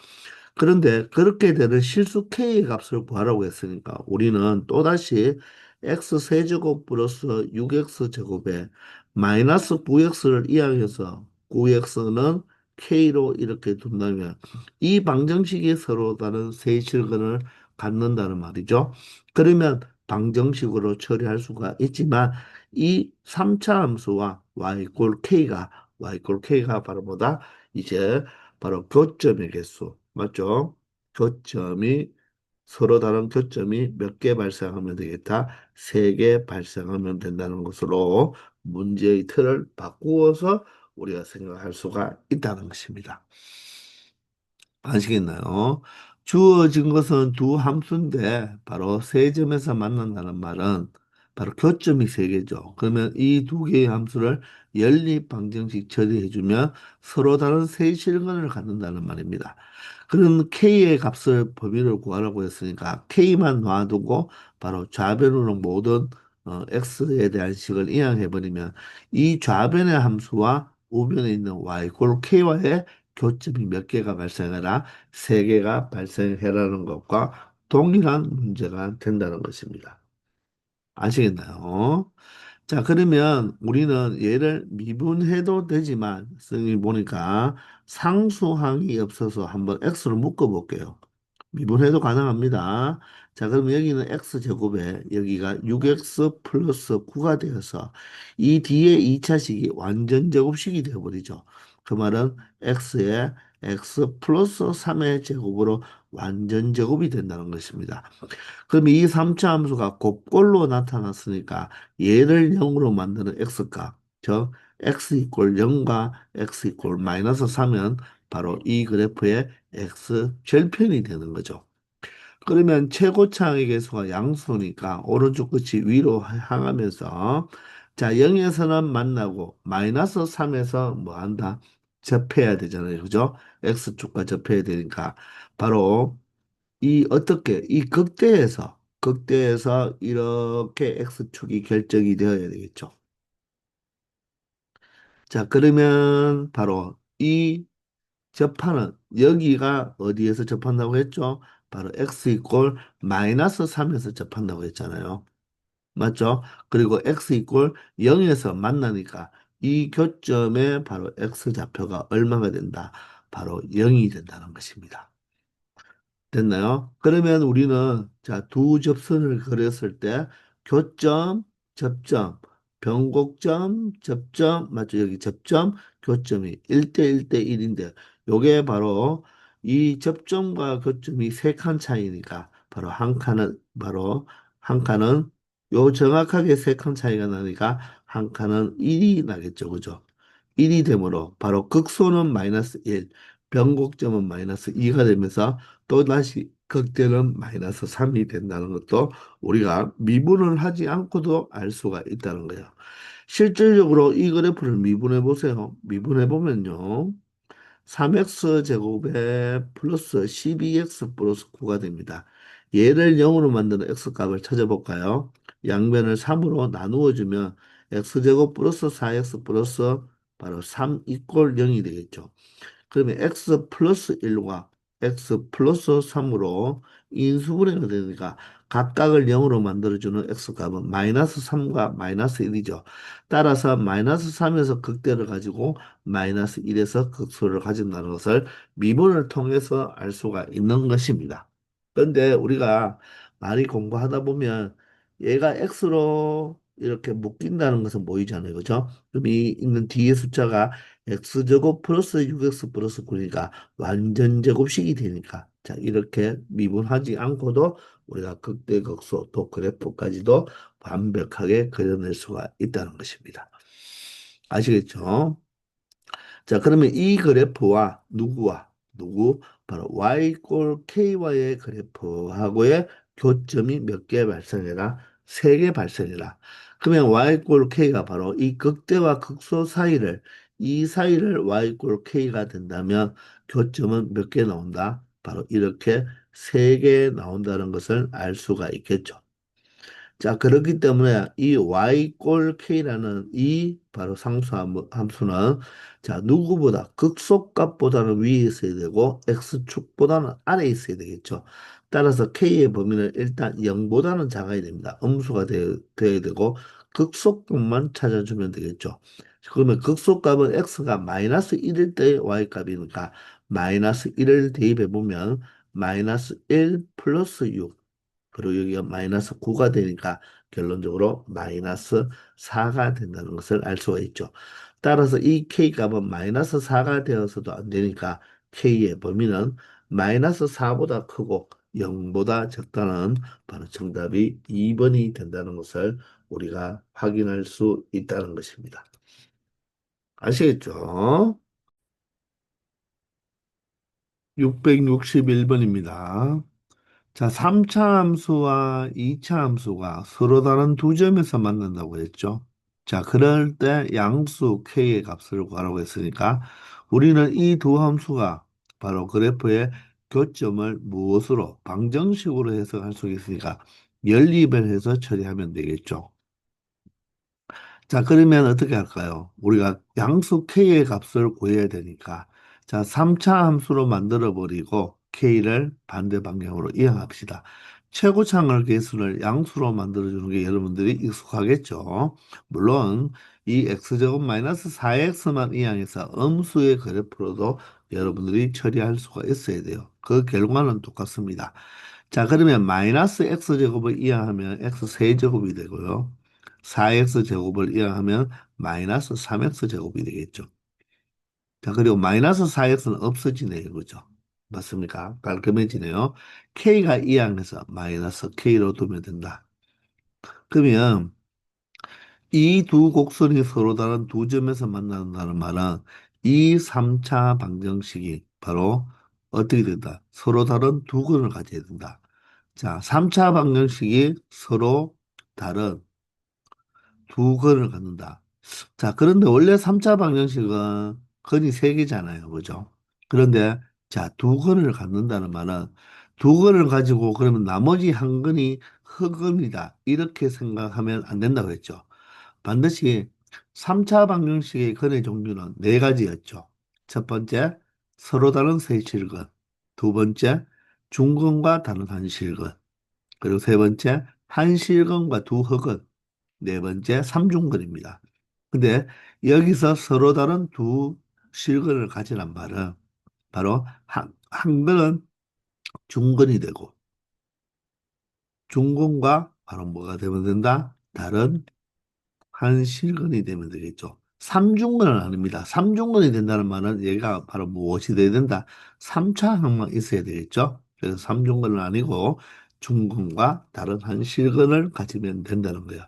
그런데 그렇게 되는 실수 k의 값을 구하라고 했으니까 우리는 또다시 x 세제곱 플러스 6x 제곱에 마이너스 9x를 이항해서 9x는 k로 이렇게 둔다면 이 방정식이 서로 다른 세실근을 갖는다는 말이죠. 그러면 방정식으로 처리할 수가 있지만 이 3차 함수와 y 꼴 k가 바로 뭐다? 이제 바로 교점의 개수 맞죠? 교점이 서로 다른 교점이 몇 개 발생하면 되겠다. 세 개 발생하면 된다는 것으로 문제의 틀을 바꾸어서 우리가 생각할 수가 있다는 것입니다. 아시겠나요? 주어진 것은 두 함수인데 바로 세 점에서 만난다는 말은 바로 교점이 세 개죠. 그러면 이 두 개의 함수를 연립 방정식 처리해주면 서로 다른 세 실근을 갖는다는 말입니다. 그럼 K의 값을 범위를 구하라고 했으니까 K만 놔두고 바로 좌변으로 모든 X에 대한 식을 이항해버리면 이 좌변의 함수와 우변에 있는 Y, 그 K와의 교점이 몇 개가 발생해라? 세 개가 발생해라는 것과 동일한 문제가 된다는 것입니다. 아시겠나요? 자, 그러면 우리는 얘를 미분해도 되지만, 여기 보니까 상수항이 없어서 한번 x로 묶어볼게요. 미분해도 가능합니다. 자, 그럼 여기는 x제곱에 여기가 6x 플러스 9가 되어서 이 뒤에 2차식이 완전 제곱식이 되어버리죠. 그 말은 x에 x 플러스 3의 제곱으로 완전 제곱이 된다는 것입니다. 그럼 이 3차 함수가 곱꼴로 나타났으니까 얘를 0으로 만드는 x값, 즉 x 이꼴 0과 x 이꼴 마이너스 4면 바로 이 그래프의 x 절편이 되는 거죠. 그러면 최고차항의 계수가 양수니까 오른쪽 끝이 위로 향하면서 자 0에서는 만나고 마이너스 3에서 뭐 한다? 접해야 되잖아요. 그죠? x축과 접해야 되니까 바로 이 어떻게 이 극대에서 이렇게 x축이 결정이 되어야 되겠죠. 자, 그러면 바로 이 접하는 여기가 어디에서 접한다고 했죠? 바로 x 이꼴 마이너스 3에서 접한다고 했잖아요. 맞죠? 그리고 x 이꼴 0에서 만나니까 이 교점에 바로 x 좌표가 얼마가 된다? 바로 0이 된다는 것입니다. 됐나요? 그러면 우리는 자, 두 접선을 그렸을 때 교점, 접점, 변곡점, 접점, 맞죠? 여기 접점, 교점이 1대 1대 1인데 요게 바로 이 접점과 교점이 세 칸 차이니까 바로 한 칸은 요 정확하게 세 칸 차이가 나니까 한 칸은 1이 나겠죠. 그죠? 1이 되므로 바로 극소는 마이너스 1, 변곡점은 마이너스 2가 되면서 또다시 극대는 마이너스 3이 된다는 것도 우리가 미분을 하지 않고도 알 수가 있다는 거예요. 실질적으로 이 그래프를 미분해 보세요. 미분해 보면요. 3x 제곱에 플러스 12x 플러스 9가 됩니다. 얘를 0으로 만드는 x 값을 찾아볼까요? 양변을 3으로 나누어 주면 x제곱 플러스 4x 플러스 바로 3 이꼴 0이 되겠죠. 그러면 x 플러스 1과 x 플러스 3으로 인수분해가 되니까 각각을 0으로 만들어주는 x값은 마이너스 3과 마이너스 1이죠. 따라서 마이너스 3에서 극대를 가지고 마이너스 1에서 극소를 가진다는 것을 미분을 통해서 알 수가 있는 것입니다. 그런데 우리가 많이 공부하다 보면 얘가 x로 이렇게 묶인다는 것은 보이잖아요. 그죠? 그럼 이 있는 뒤에 숫자가 x제곱 플러스 6x 플러스 9니까 완전 제곱식이 되니까 자 이렇게 미분하지 않고도 우리가 극대극소 또 그래프까지도 완벽하게 그려낼 수가 있다는 것입니다. 아시겠죠? 자, 그러면 이 그래프와 누구? 바로 y k와의 그래프하고의 교점이 몇 개 발생해라? 세 개 발생해라. 그러면 y k가 바로 이 극대와 극소 사이를 이 사이를 y k가 된다면 교점은 몇 개 나온다? 바로 이렇게 세 개 나온다는 것을 알 수가 있겠죠. 자, 그렇기 때문에 이 y k라는 이 바로 함수는 자, 누구보다 극소값보다는 위에 있어야 되고 x축보다는 아래에 있어야 되겠죠. 따라서 k의 범위는 일단 0보다는 작아야 됩니다. 음수가 되어야 되고 극소값만 찾아주면 되겠죠. 그러면 극소값은 x가 마이너스 1일 때 y값이니까 마이너스 1을 대입해 보면 마이너스 1 플러스 6 그리고 여기가 마이너스 9가 되니까 결론적으로 마이너스 4가 된다는 것을 알 수가 있죠. 따라서 이 K값은 마이너스 4가 되어서도 안 되니까 K의 범위는 마이너스 4보다 크고 0보다 적다는 바로 정답이 2번이 된다는 것을 우리가 확인할 수 있다는 것입니다. 아시겠죠? 661번입니다. 자, 3차 함수와 2차 함수가 서로 다른 두 점에서 만난다고 했죠. 자, 그럴 때 양수 k의 값을 구하라고 했으니까 우리는 이 두 함수가 바로 그래프의 교점을 무엇으로 방정식으로 해석할 수 있으니까 연립을 해서 처리하면 되겠죠. 자, 그러면 어떻게 할까요? 우리가 양수 k의 값을 구해야 되니까 자, 3차 함수로 만들어 버리고 k를 반대 방향으로 이항합시다. 최고창을 개수를 양수로 만들어 주는 게 여러분들이 익숙하겠죠. 물론 이 x제곱 마이너스 4x만 이항해서 음수의 그래프로도 여러분들이 처리할 수가 있어야 돼요. 그 결과는 똑같습니다. 자, 그러면 마이너스 x제곱을 이항하면 x 세제곱이 되고요. 4x 제곱을 이항하면 마이너스 3x 제곱이 되겠죠. 자, 그리고 마이너스 4x는 없어지네요. 이거죠. 맞습니까? 깔끔해지네요. k가 이항해서 마이너스 k로 두면 된다. 그러면 이 두 곡선이 서로 다른 두 점에서 만난다는 말은 이 3차 방정식이 바로 어떻게 된다? 서로 다른 두 근을 가져야 된다. 자, 3차 방정식이 서로 다른 두 근을 갖는다. 자, 그런데 원래 3차 방정식은 근이 3개잖아요. 그죠? 그런데 자, 두 근을 갖는다는 말은 두 근을 가지고 그러면 나머지 한 근이 흑근이다. 이렇게 생각하면 안 된다고 했죠. 반드시 3차 방정식의 근의 종류는 네 가지였죠. 첫 번째, 서로 다른 세실근. 두 번째, 중근과 다른 한실근. 그리고 세 번째, 한실근과 두 흑은. 네 번째, 삼중근입니다. 근데 여기서 서로 다른 두 실근을 가지란 말은 바로 한 근은 중근이 되고 중근과 바로 뭐가 되면 된다? 다른 한실근이 되면 되겠죠. 삼중근은 아닙니다. 삼중근이 된다는 말은 얘가 바로 무엇이 돼야 된다? 3차 항만 있어야 되겠죠. 그래서 삼중근은 아니고 중근과 다른 한실근을 가지면 된다는 거예요.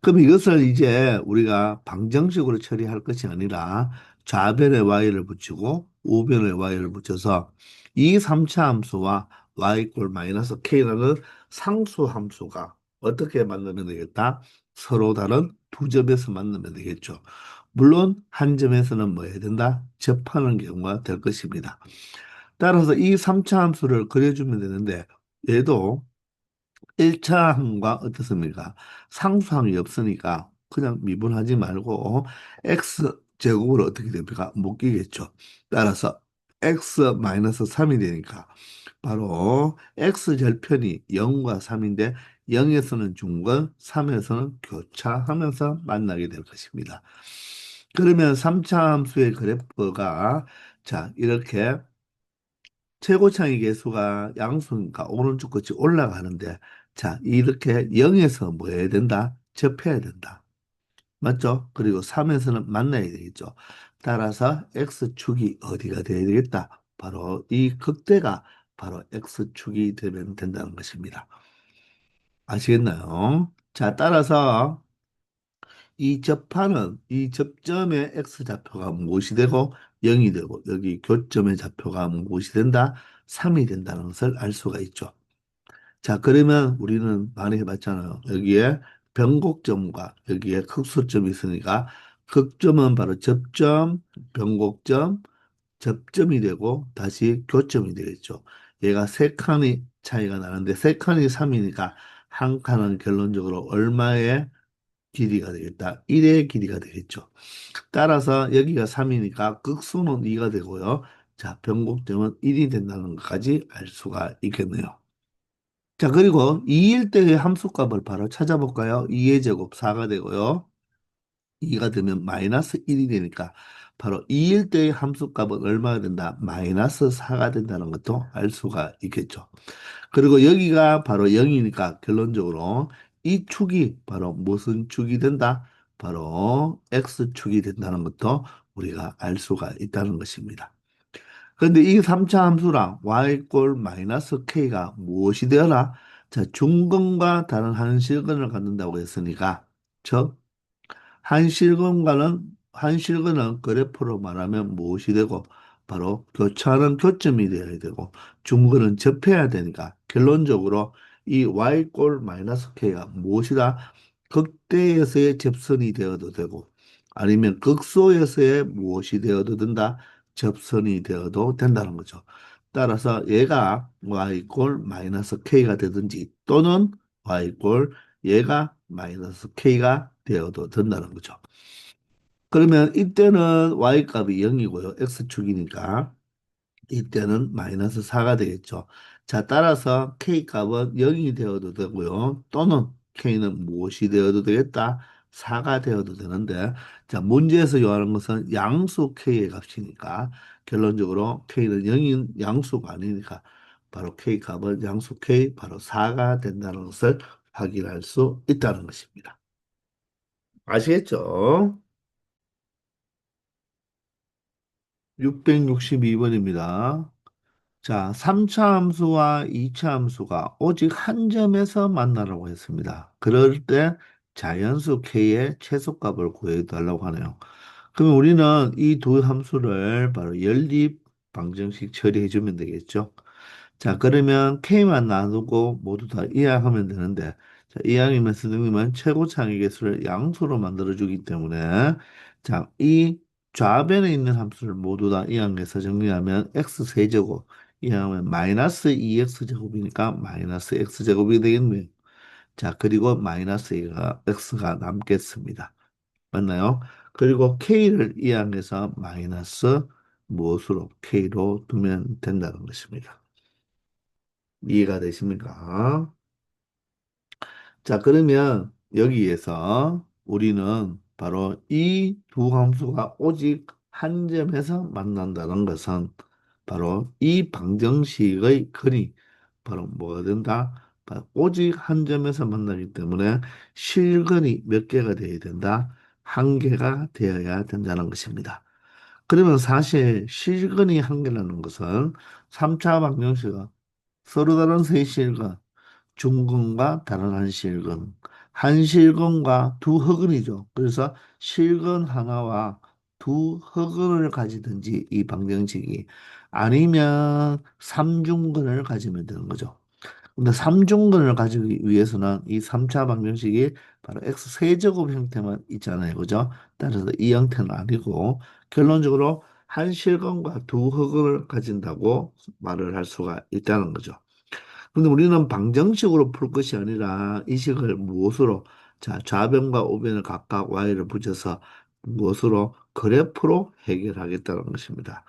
그럼 이것을 이제 우리가 방정식으로 처리할 것이 아니라 좌변에 y를 붙이고 우변에 y를 붙여서 이 3차 함수와 y 꼴 마이너스 k라는 상수 함수가 어떻게 만나면 되겠다? 서로 다른 두 점에서 만나면 되겠죠. 물론 한 점에서는 뭐 해야 된다? 접하는 경우가 될 것입니다. 따라서 이 3차 함수를 그려주면 되는데 얘도 1차 항과 어떻습니까? 상수항이 없으니까 그냥 미분하지 말고 x 제곱을 어떻게 됩니까? 묶이겠죠. 따라서 x 마이너스 3이 되니까 바로 x 절편이 0과 3인데 0에서는 중건, 3에서는 교차하면서 만나게 될 것입니다. 그러면 3차 함수의 그래프가 자 이렇게 최고창의 개수가 양수니까 오른쪽 끝이 올라가는데 자 이렇게 0에서 뭐 해야 된다? 접해야 된다. 맞죠? 그리고 3에서는 만나야 되겠죠. 따라서 X축이 어디가 돼야 되겠다? 바로 이 극대가 바로 X축이 되면 된다는 것입니다. 아시겠나요? 자, 따라서 이 접하는 이 접점의 X좌표가 무엇이 되고 0이 되고 여기 교점의 좌표가 무엇이 된다? 3이 된다는 것을 알 수가 있죠. 자, 그러면 우리는 많이 해봤잖아요. 여기에 변곡점과 여기에 극소점이 있으니까 극점은 바로 접점, 변곡점, 접점이 되고 다시 교점이 되겠죠. 얘가 세 칸이 차이가 나는데 세 칸이 3이니까 한 칸은 결론적으로 얼마의 길이가 되겠다? 1의 길이가 되겠죠. 따라서 여기가 3이니까 극수는 2가 되고요. 자, 변곡점은 1이 된다는 것까지 알 수가 있겠네요. 자, 그리고 2일 때의 함수값을 바로 찾아볼까요? 2의 제곱 4가 되고요. 2가 되면 마이너스 1이 되니까 바로 2일 때의 함수값은 얼마가 된다? 마이너스 4가 된다는 것도 알 수가 있겠죠. 그리고 여기가 바로 0이니까 결론적으로 이 축이 바로 무슨 축이 된다? 바로 X축이 된다는 것도 우리가 알 수가 있다는 것입니다. 근데 이 3차 함수랑 y꼴 마이너스 k가 무엇이 되어라? 자, 중근과 다른 한실근을 갖는다고 했으니까, 즉, 한실근은 그래프로 말하면 무엇이 되고 바로 교차하는 교점이 되어야 되고 중근은 접해야 되니까 결론적으로 이 y꼴 마이너스 k가 무엇이다? 극대에서의 접선이 되어도 되고 아니면 극소에서의 무엇이 되어도 된다? 접선이 되어도 된다는 거죠. 따라서 얘가 y꼴 마이너스 k가 되든지 또는 y꼴 얘가 마이너스 k가 되어도 된다는 거죠. 그러면 이때는 y값이 0이고요. x축이니까 이때는 마이너스 4가 되겠죠. 자, 따라서 k값은 0이 되어도 되고요. 또는 k는 무엇이 되어도 되겠다? 4가 되어도 되는데 자, 문제에서 요하는 것은 양수 k의 값이니까 결론적으로 k는 0인 양수가 아니니까 바로 k값은 양수 k 바로 4가 된다는 것을 확인할 수 있다는 것입니다. 아시겠죠? 662번입니다. 자, 3차 함수와 2차 함수가 오직 한 점에서 만나라고 했습니다. 그럴 때 자연수 k의 최소값을 구해달라고 하네요. 그러면 우리는 이 두 함수를 바로 연립 방정식 처리해 주면 되겠죠. 자, 그러면 K만 놔두고 모두 다 이항하면 되는데, 자, 이항이면 선생님은 최고차항의 개수를 양수로 만들어주기 때문에, 자, 이 좌변에 있는 함수를 모두 다 이항해서 정리하면 x 세제곱, 이항하면 마이너스 2x제곱이니까 마이너스 x제곱이 되겠네요. 자, 그리고 마이너스 x가 남겠습니다. 맞나요? 그리고 k를 이항해서 마이너스 무엇으로 k로 두면 된다는 것입니다. 이해가 되십니까? 자, 그러면 여기에서 우리는 바로 이 두 함수가 오직 한 점에서 만난다는 것은 바로 이 방정식의 근이 바로 뭐가 된다? 바로 오직 한 점에서 만나기 때문에 실근이 몇 개가 되어야 된다? 한 개가 되어야 된다는 것입니다. 그러면 사실 실근이 한 개라는 것은 3차 방정식은 서로 다른 세 실근, 중근과 다른 한실근, 한실근과 두 허근이죠. 그래서 실근 하나와 두 허근을 가지든지 이 방정식이 아니면 삼중근을 가지면 되는 거죠. 근데 삼중근을 가지기 위해서는 이 3차 방정식이 바로 x 세제곱 형태만 있잖아요. 그죠? 따라서 이 형태는 아니고 결론적으로 한실근과 두 허근을 가진다고 말을 할 수가 있다는 거죠. 근데 우리는 방정식으로 풀 것이 아니라 이 식을 무엇으로 자 좌변과 우변을 각각 y를 붙여서 무엇으로 그래프로 해결하겠다는 것입니다.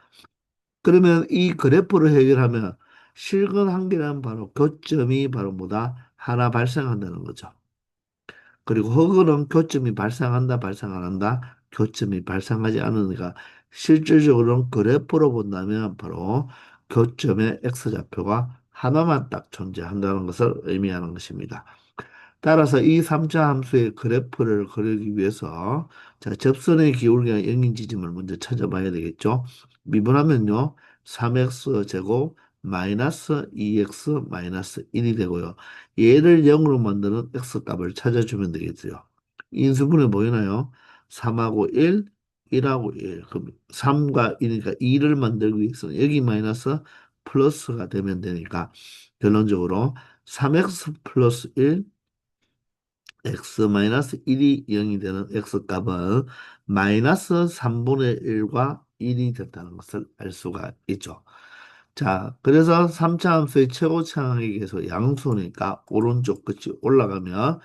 그러면 이 그래프를 해결하면 실근 한계는 바로 교점이 바로 뭐다? 하나 발생한다는 거죠. 그리고 허근은 교점이 발생한다, 발생 안 한다? 교점이 발생하지 않으니까 실질적으로는 그래프로 본다면 바로 교점의 x좌표가 하나만 딱 존재한다는 것을 의미하는 것입니다. 따라서 이 3차 함수의 그래프를 그리기 위해서 자, 접선의 기울기가 0인 지점을 먼저 찾아봐야 되겠죠. 미분하면요. 3x 제곱 마이너스 2x 마이너스 1이 되고요. 얘를 0으로 만드는 x 값을 찾아주면 되겠죠. 인수분해 보이나요? 3하고 1, 1하고 1. 그럼 3과 1이니까 2를 만들기 위해서는 여기 마이너스 플러스가 되면 되니까 결론적으로 3x 플러스 1 x-1이 0이 되는 x값은 마이너스 3분의 1과 1이 됐다는 것을 알 수가 있죠. 자, 그래서 3차 함수의 최고차항에 계서 양수니까 오른쪽 끝이 올라가면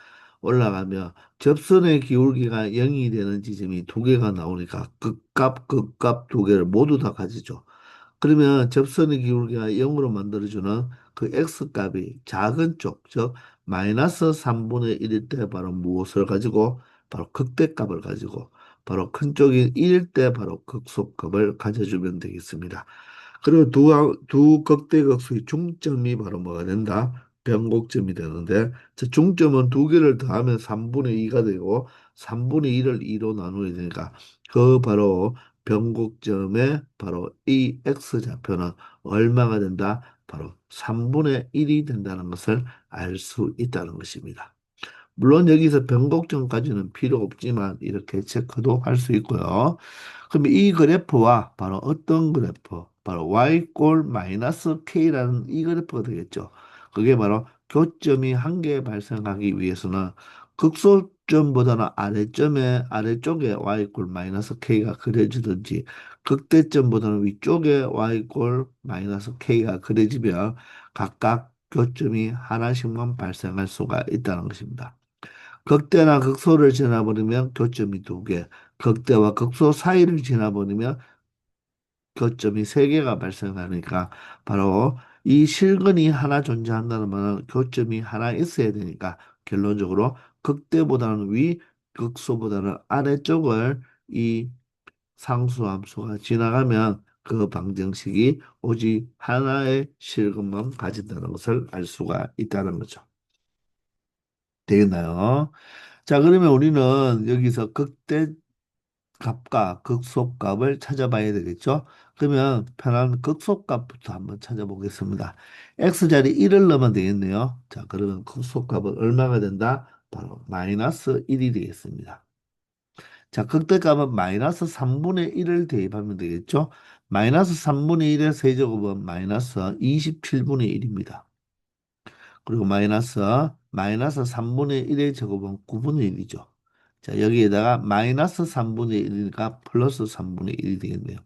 접선의 기울기가 0이 되는 지점이 두 개가 나오니까 극값 두 개를 모두 다 가지죠. 그러면 접선의 기울기가 0으로 만들어주는 그 x값이 작은 쪽, 즉 마이너스 3분의 1일 때 바로 무엇을 가지고 바로 극대값을 가지고 바로 큰 쪽인 1일 때 바로 극소값을 가져주면 되겠습니다. 그리고 두 극대극소의 중점이 바로 뭐가 된다? 변곡점이 되는데 저 중점은 두 개를 더하면 3분의 2가 되고 3분의 1을 2로 나누어야 되니까 그 바로 변곡점의 바로 이 x좌표는 얼마가 된다? 바로 3분의 1이 된다는 것을 알 수 있다는 것입니다. 물론 여기서 변곡점까지는 필요 없지만 이렇게 체크도 할 수 있고요. 그럼 이 그래프와 바로 어떤 그래프? 바로 y꼴 마이너스 k라는 이 그래프가 되겠죠. 그게 바로 교점이 한 개 발생하기 위해서는 극소점보다는 아래점의 아래쪽에 y꼴 마이너스 k가 그려지든지 극대점보다는 위쪽에 y꼴 마이너스 k가 그려지면 각각 교점이 하나씩만 발생할 수가 있다는 것입니다. 극대나 극소를 지나버리면 교점이 두 개, 극대와 극소 사이를 지나버리면 교점이 세 개가 발생하니까 바로 이 실근이 하나 존재한다는 말은 교점이 하나 있어야 되니까 결론적으로 극대보다는 위, 극소보다는 아래쪽을 이 상수함수가 지나가면 그 방정식이 오직 하나의 실근만 가진다는 것을 알 수가 있다는 거죠. 되겠나요? 자, 그러면 우리는 여기서 극대 값과 극소값을 찾아봐야 되겠죠? 그러면 편한 극소값부터 한번 찾아보겠습니다. x자리 1을 넣으면 되겠네요. 자, 그러면 극소값은 얼마가 된다? 바로 마이너스 1이 되겠습니다. 자, 극대값은 마이너스 3분의 1을 대입하면 되겠죠? 마이너스 3분의 1의 세제곱은 마이너스 27분의 1입니다. 그리고 마이너스 3분의 1의 제곱은 9분의 1이죠. 자, 여기에다가 마이너스 3분의 1이니까 플러스 3분의 1이 되겠네요.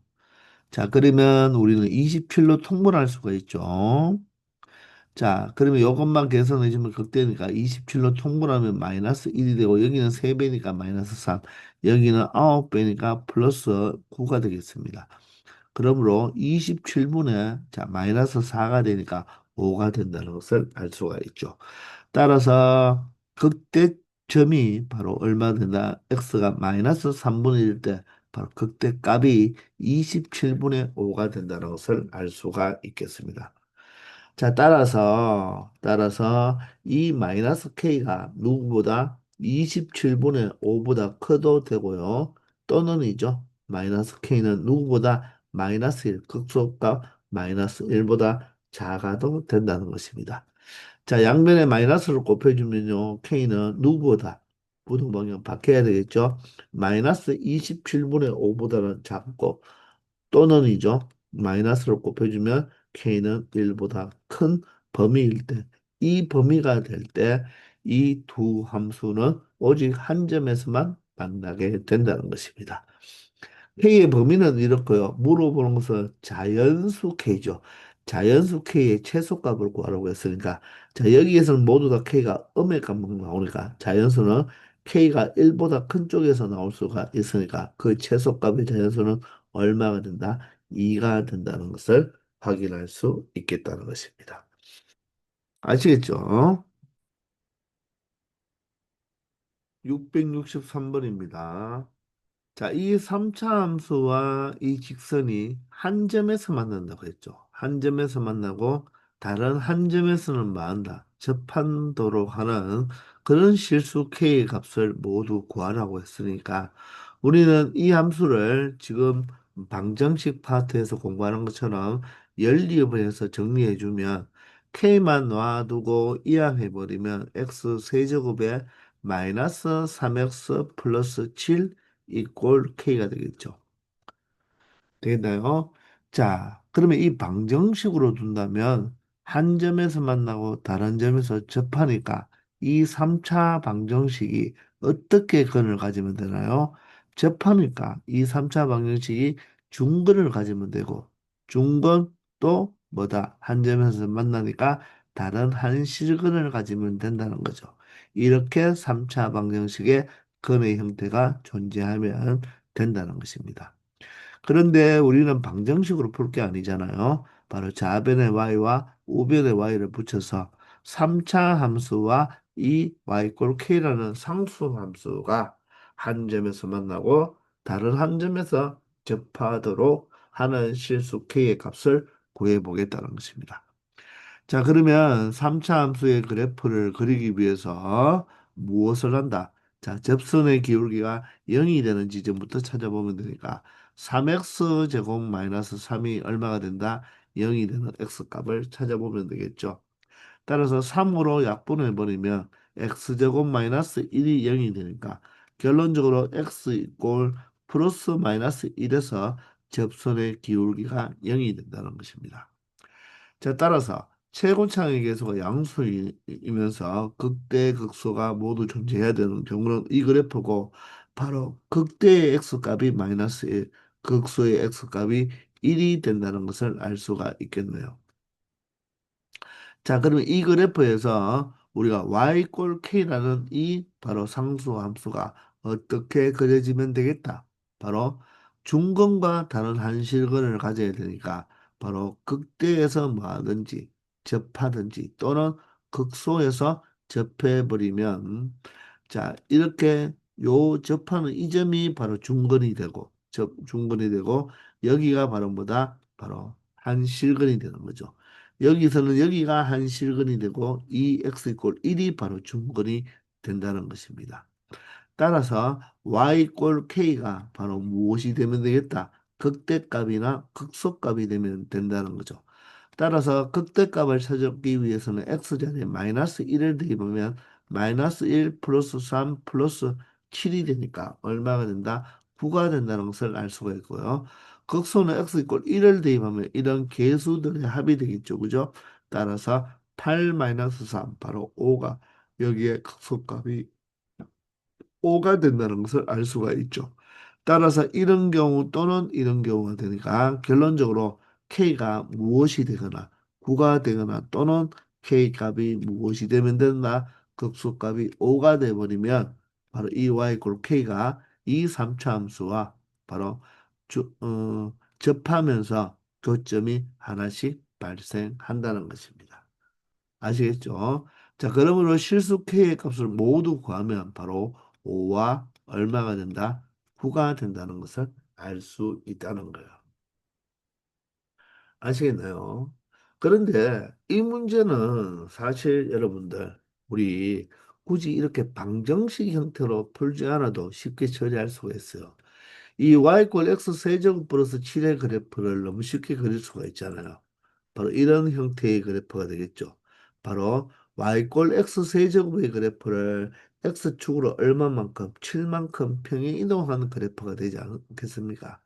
자, 그러면 우리는 27로 통분할 수가 있죠. 자, 그러면 이것만 계산해 주면 극대니까 27로 통분하면 마이너스 1이 되고 여기는 3배니까 마이너스 3, 여기는 9배니까 플러스 9가 되겠습니다. 그러므로 27분의 자, 마이너스 4가 되니까 5가 된다는 것을 알 수가 있죠. 따라서 극대점이 바로 얼마 된다? x가 마이너스 3분의 1일 때 바로 극대값이 27분의 5가 된다는 것을 알 수가 있겠습니다. 자, 따라서 이 마이너스 k가 누구보다 27분의 5보다 커도 되고요. 또는이죠. 마이너스 k는 누구보다 마이너스 1, 극소값 마이너스 1보다 작아도 된다는 것입니다. 자, 양변에 마이너스를 곱해주면요. K는 누구보다 부등 방향 바뀌어야 되겠죠. 마이너스 27분의 5보다는 작고 또는이죠. 마이너스를 곱해주면 K는 1보다 큰 범위일 때, 이 범위가 될 때 이 두 함수는 오직 한 점에서만 만나게 된다는 것입니다. K의 범위는 이렇고요. 물어보는 것은 자연수 K죠. 자연수 K의 최소값을 구하라고 했으니까 자 여기에서는 모두 다 K가 음의 값만 나오니까 자연수는 K가 1보다 큰 쪽에서 나올 수가 있으니까 그 최소값의 자연수는 얼마가 된다? 2가 된다는 것을 확인할 수 있겠다는 것입니다. 아시겠죠? 663번입니다. 자, 이 3차 함수와 이 직선이 한 점에서 만난다고 했죠. 한 점에서 만나고 다른 한 점에서는 만난다. 접한도록 하는 그런 실수 K의 값을 모두 구하라고 했으니까 우리는 이 함수를 지금 방정식 파트에서 공부하는 것처럼 연리업을 해서 정리해 주면 K만 놔두고 이항해 버리면 X 세제곱에 마이너스 3X 플러스 7 이꼴 K가 되겠죠. 되겠나요? 자, 그러면 이 방정식으로 둔다면 한 점에서 만나고 다른 점에서 접하니까 이 3차 방정식이 어떻게 근을 가지면 되나요? 접하니까 이 3차 방정식이 중근을 가지면 되고 중근 또 뭐다? 한 점에서 만나니까 다른 한 실근을 가지면 된다는 거죠. 이렇게 3차 방정식의 근의 형태가 존재하면 된다는 것입니다. 그런데 우리는 방정식으로 풀 게 아니잖아요. 바로 좌변의 y와 우변의 y를 붙여서 3차 함수와 이 y꼴 k라는 상수 함수가 한 점에서 만나고 다른 한 점에서 접하도록 하는 실수 k의 값을 구해 보겠다는 것입니다. 자, 그러면 3차 함수의 그래프를 그리기 위해서 무엇을 한다? 자, 접선의 기울기가 0이 되는 지점부터 찾아보면 되니까 3x 제곱 마이너스 3이 얼마가 된다? 0이 되는 x 값을 찾아보면 되겠죠. 따라서 3으로 약분해버리면 x제곱 마이너스 1이 0이 되니까 결론적으로 x 이꼴 플러스 마이너스 1에서 접선의 기울기가 0이 된다는 것입니다. 자, 따라서 최고차의 계수가 양수이면서 극대 극소가 모두 존재해야 되는 경우는 이 그래프고 바로 극대의 x값이 마이너스 1, 극소의 x값이 1이 된다는 것을 알 수가 있겠네요. 자, 그러면 이 그래프에서 우리가 y 꼴 k라는 이 바로 상수 함수가 어떻게 그려지면 되겠다. 바로 중근과 다른 한실근을 가져야 되니까 바로 극대에서 뭐 하든지 접하든지 또는 극소에서 접해버리면 자, 이렇게 요 접하는 이 점이 바로 중근이 되고 중근이 되고 여기가 바로 뭐다? 바로 한실근이 되는 거죠. 여기서는 여기가 한실근이 되고 이 x 이꼴 1이 바로 중근이 된다는 것입니다. 따라서 y 이꼴 k가 바로 무엇이 되면 되겠다? 극대값이나 극소값이 되면 된다는 거죠. 따라서 극대값을 찾기 위해서는 x자리에 마이너스 1을 대입하면 마이너스 1 플러스 3 플러스 7이 되니까 얼마가 된다? 9가 된다는 것을 알 수가 있고요. 극소는 x 이꼴 1을 대입하면 이런 계수들의 합이 되겠죠. 그죠? 따라서 8 마이너스 3 바로 5가 여기에 극소값이 5가 된다는 것을 알 수가 있죠. 따라서 이런 경우 또는 이런 경우가 되니까 결론적으로 K가 무엇이 되거나 9가 되거나 또는 K 값이 무엇이 되면 된다. 극소값이 5가 돼버리면 바로 이 Y 꼴 K가 이 3차 함수와 바로 접하면서 교점이 하나씩 발생한다는 것입니다. 아시겠죠? 자, 그러므로 실수 K의 값을 모두 구하면 바로 5와 얼마가 된다? 9가 된다는 것을 알 수 있다는 거예요. 아시겠나요? 그런데 이 문제는 사실 여러분들 우리 굳이 이렇게 방정식 형태로 풀지 않아도 쉽게 처리할 수가 있어요. 이 y꼴 x 세제곱 플러스 7의 그래프를 너무 쉽게 그릴 수가 있잖아요. 바로 이런 형태의 그래프가 되겠죠. 바로 y꼴 x 세제곱의 그래프를 x축으로 얼마만큼, 7만큼 평행 이동하는 그래프가 되지 않겠습니까?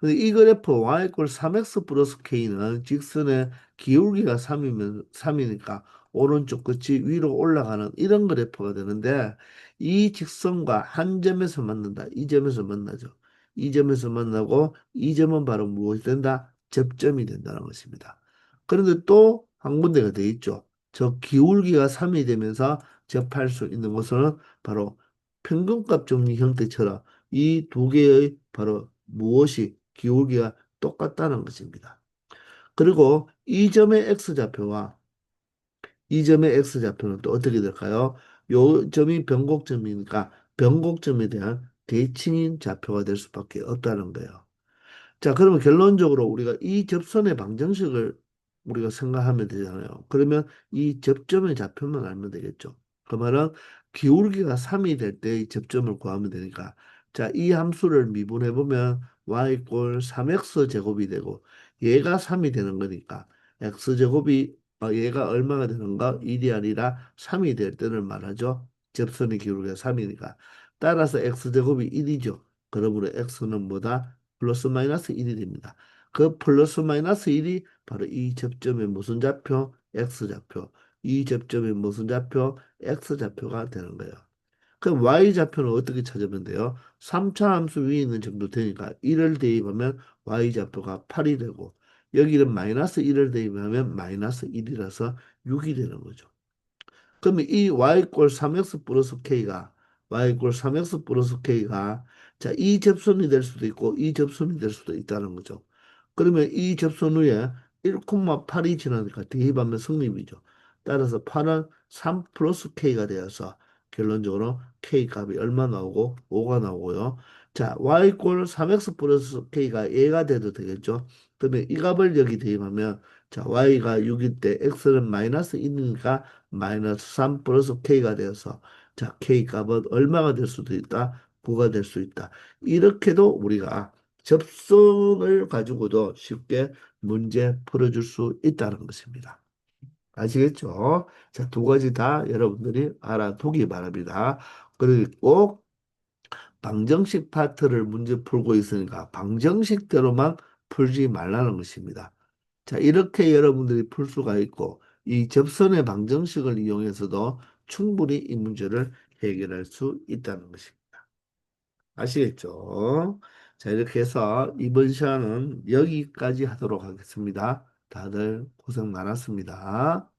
근데 이 그래프 y꼴 3x 플러스 k는 직선의 기울기가 3이니까 오른쪽 끝이 위로 올라가는 이런 그래프가 되는데 이 직선과 한 점에서 만난다. 이 점에서 만나죠. 이 점에서 만나고 이 점은 바로 무엇이 된다? 접점이 된다는 것입니다. 그런데 또 한 군데가 돼 있죠. 저 기울기가 3이 되면서 접할 수 있는 것은 바로 평균값 정리 형태처럼 이 두 개의 바로 무엇이 기울기가 똑같다는 것입니다. 그리고 이 점의 x좌표와 이 점의 x좌표는 또 어떻게 될까요? 요 점이 변곡점이니까 변곡점에 대한 대칭인 좌표가 될 수밖에 없다는 거예요. 자, 그러면 결론적으로 우리가 이 접선의 방정식을 우리가 생각하면 되잖아요. 그러면 이 접점의 좌표만 알면 되겠죠. 그 말은 기울기가 3이 될 때 이 접점을 구하면 되니까 자, 이 함수를 미분해 보면 y 꼴 3x 제곱이 되고 얘가 3이 되는 거니까 x 제곱이 얘가 얼마가 되는가? 1이 아니라 3이 될 때를 말하죠. 접선의 기울기가 3이니까 따라서 x 제곱이 1이죠. 그러므로 x는 뭐다? 플러스 마이너스 1이 됩니다. 그 플러스 마이너스 1이 바로 이 접점의 무슨 좌표? x좌표. 이 접점의 무슨 좌표? x좌표가 되는 거예요. 그럼 y좌표는 어떻게 찾으면 돼요? 3차 함수 위에 있는 정도 되니까 1을 대입하면 y좌표가 8이 되고 여기는 마이너스 1을 대입하면 마이너스 1이라서 6이 되는 거죠. 그러면 이 y꼴 3x 플러스 k가 y꼴 3x 플러스 k가 자, 이 접선이 될 수도 있고 이 접선이 될 수도 있다는 거죠. 그러면 이 접선 위에 1,8이 지나니까 대입하면 성립이죠. 따라서 8은 3 플러스 k가 되어서 결론적으로 k 값이 얼마 나오고 5가 나오고요. 자, y꼴 3x 플러스 k가 얘가 돼도 되겠죠. 그러면 이 값을 여기 대입하면 자, y가 6일 때 x는 마이너스 1이니까 마이너스 3 플러스 k가 되어서 자, k 값은 얼마가 될 수도 있다? 9가 될 수 있다. 이렇게도 우리가 접선을 가지고도 쉽게 문제 풀어줄 수 있다는 것입니다. 아시겠죠? 자, 두 가지 다 여러분들이 알아두기 바랍니다. 그리고 방정식 파트를 문제 풀고 있으니까 방정식대로만 풀지 말라는 것입니다. 자, 이렇게 여러분들이 풀 수가 있고, 이 접선의 방정식을 이용해서도 충분히 이 문제를 해결할 수 있다는 것입니다. 아시겠죠? 자, 이렇게 해서 이번 시간은 여기까지 하도록 하겠습니다. 다들 고생 많았습니다.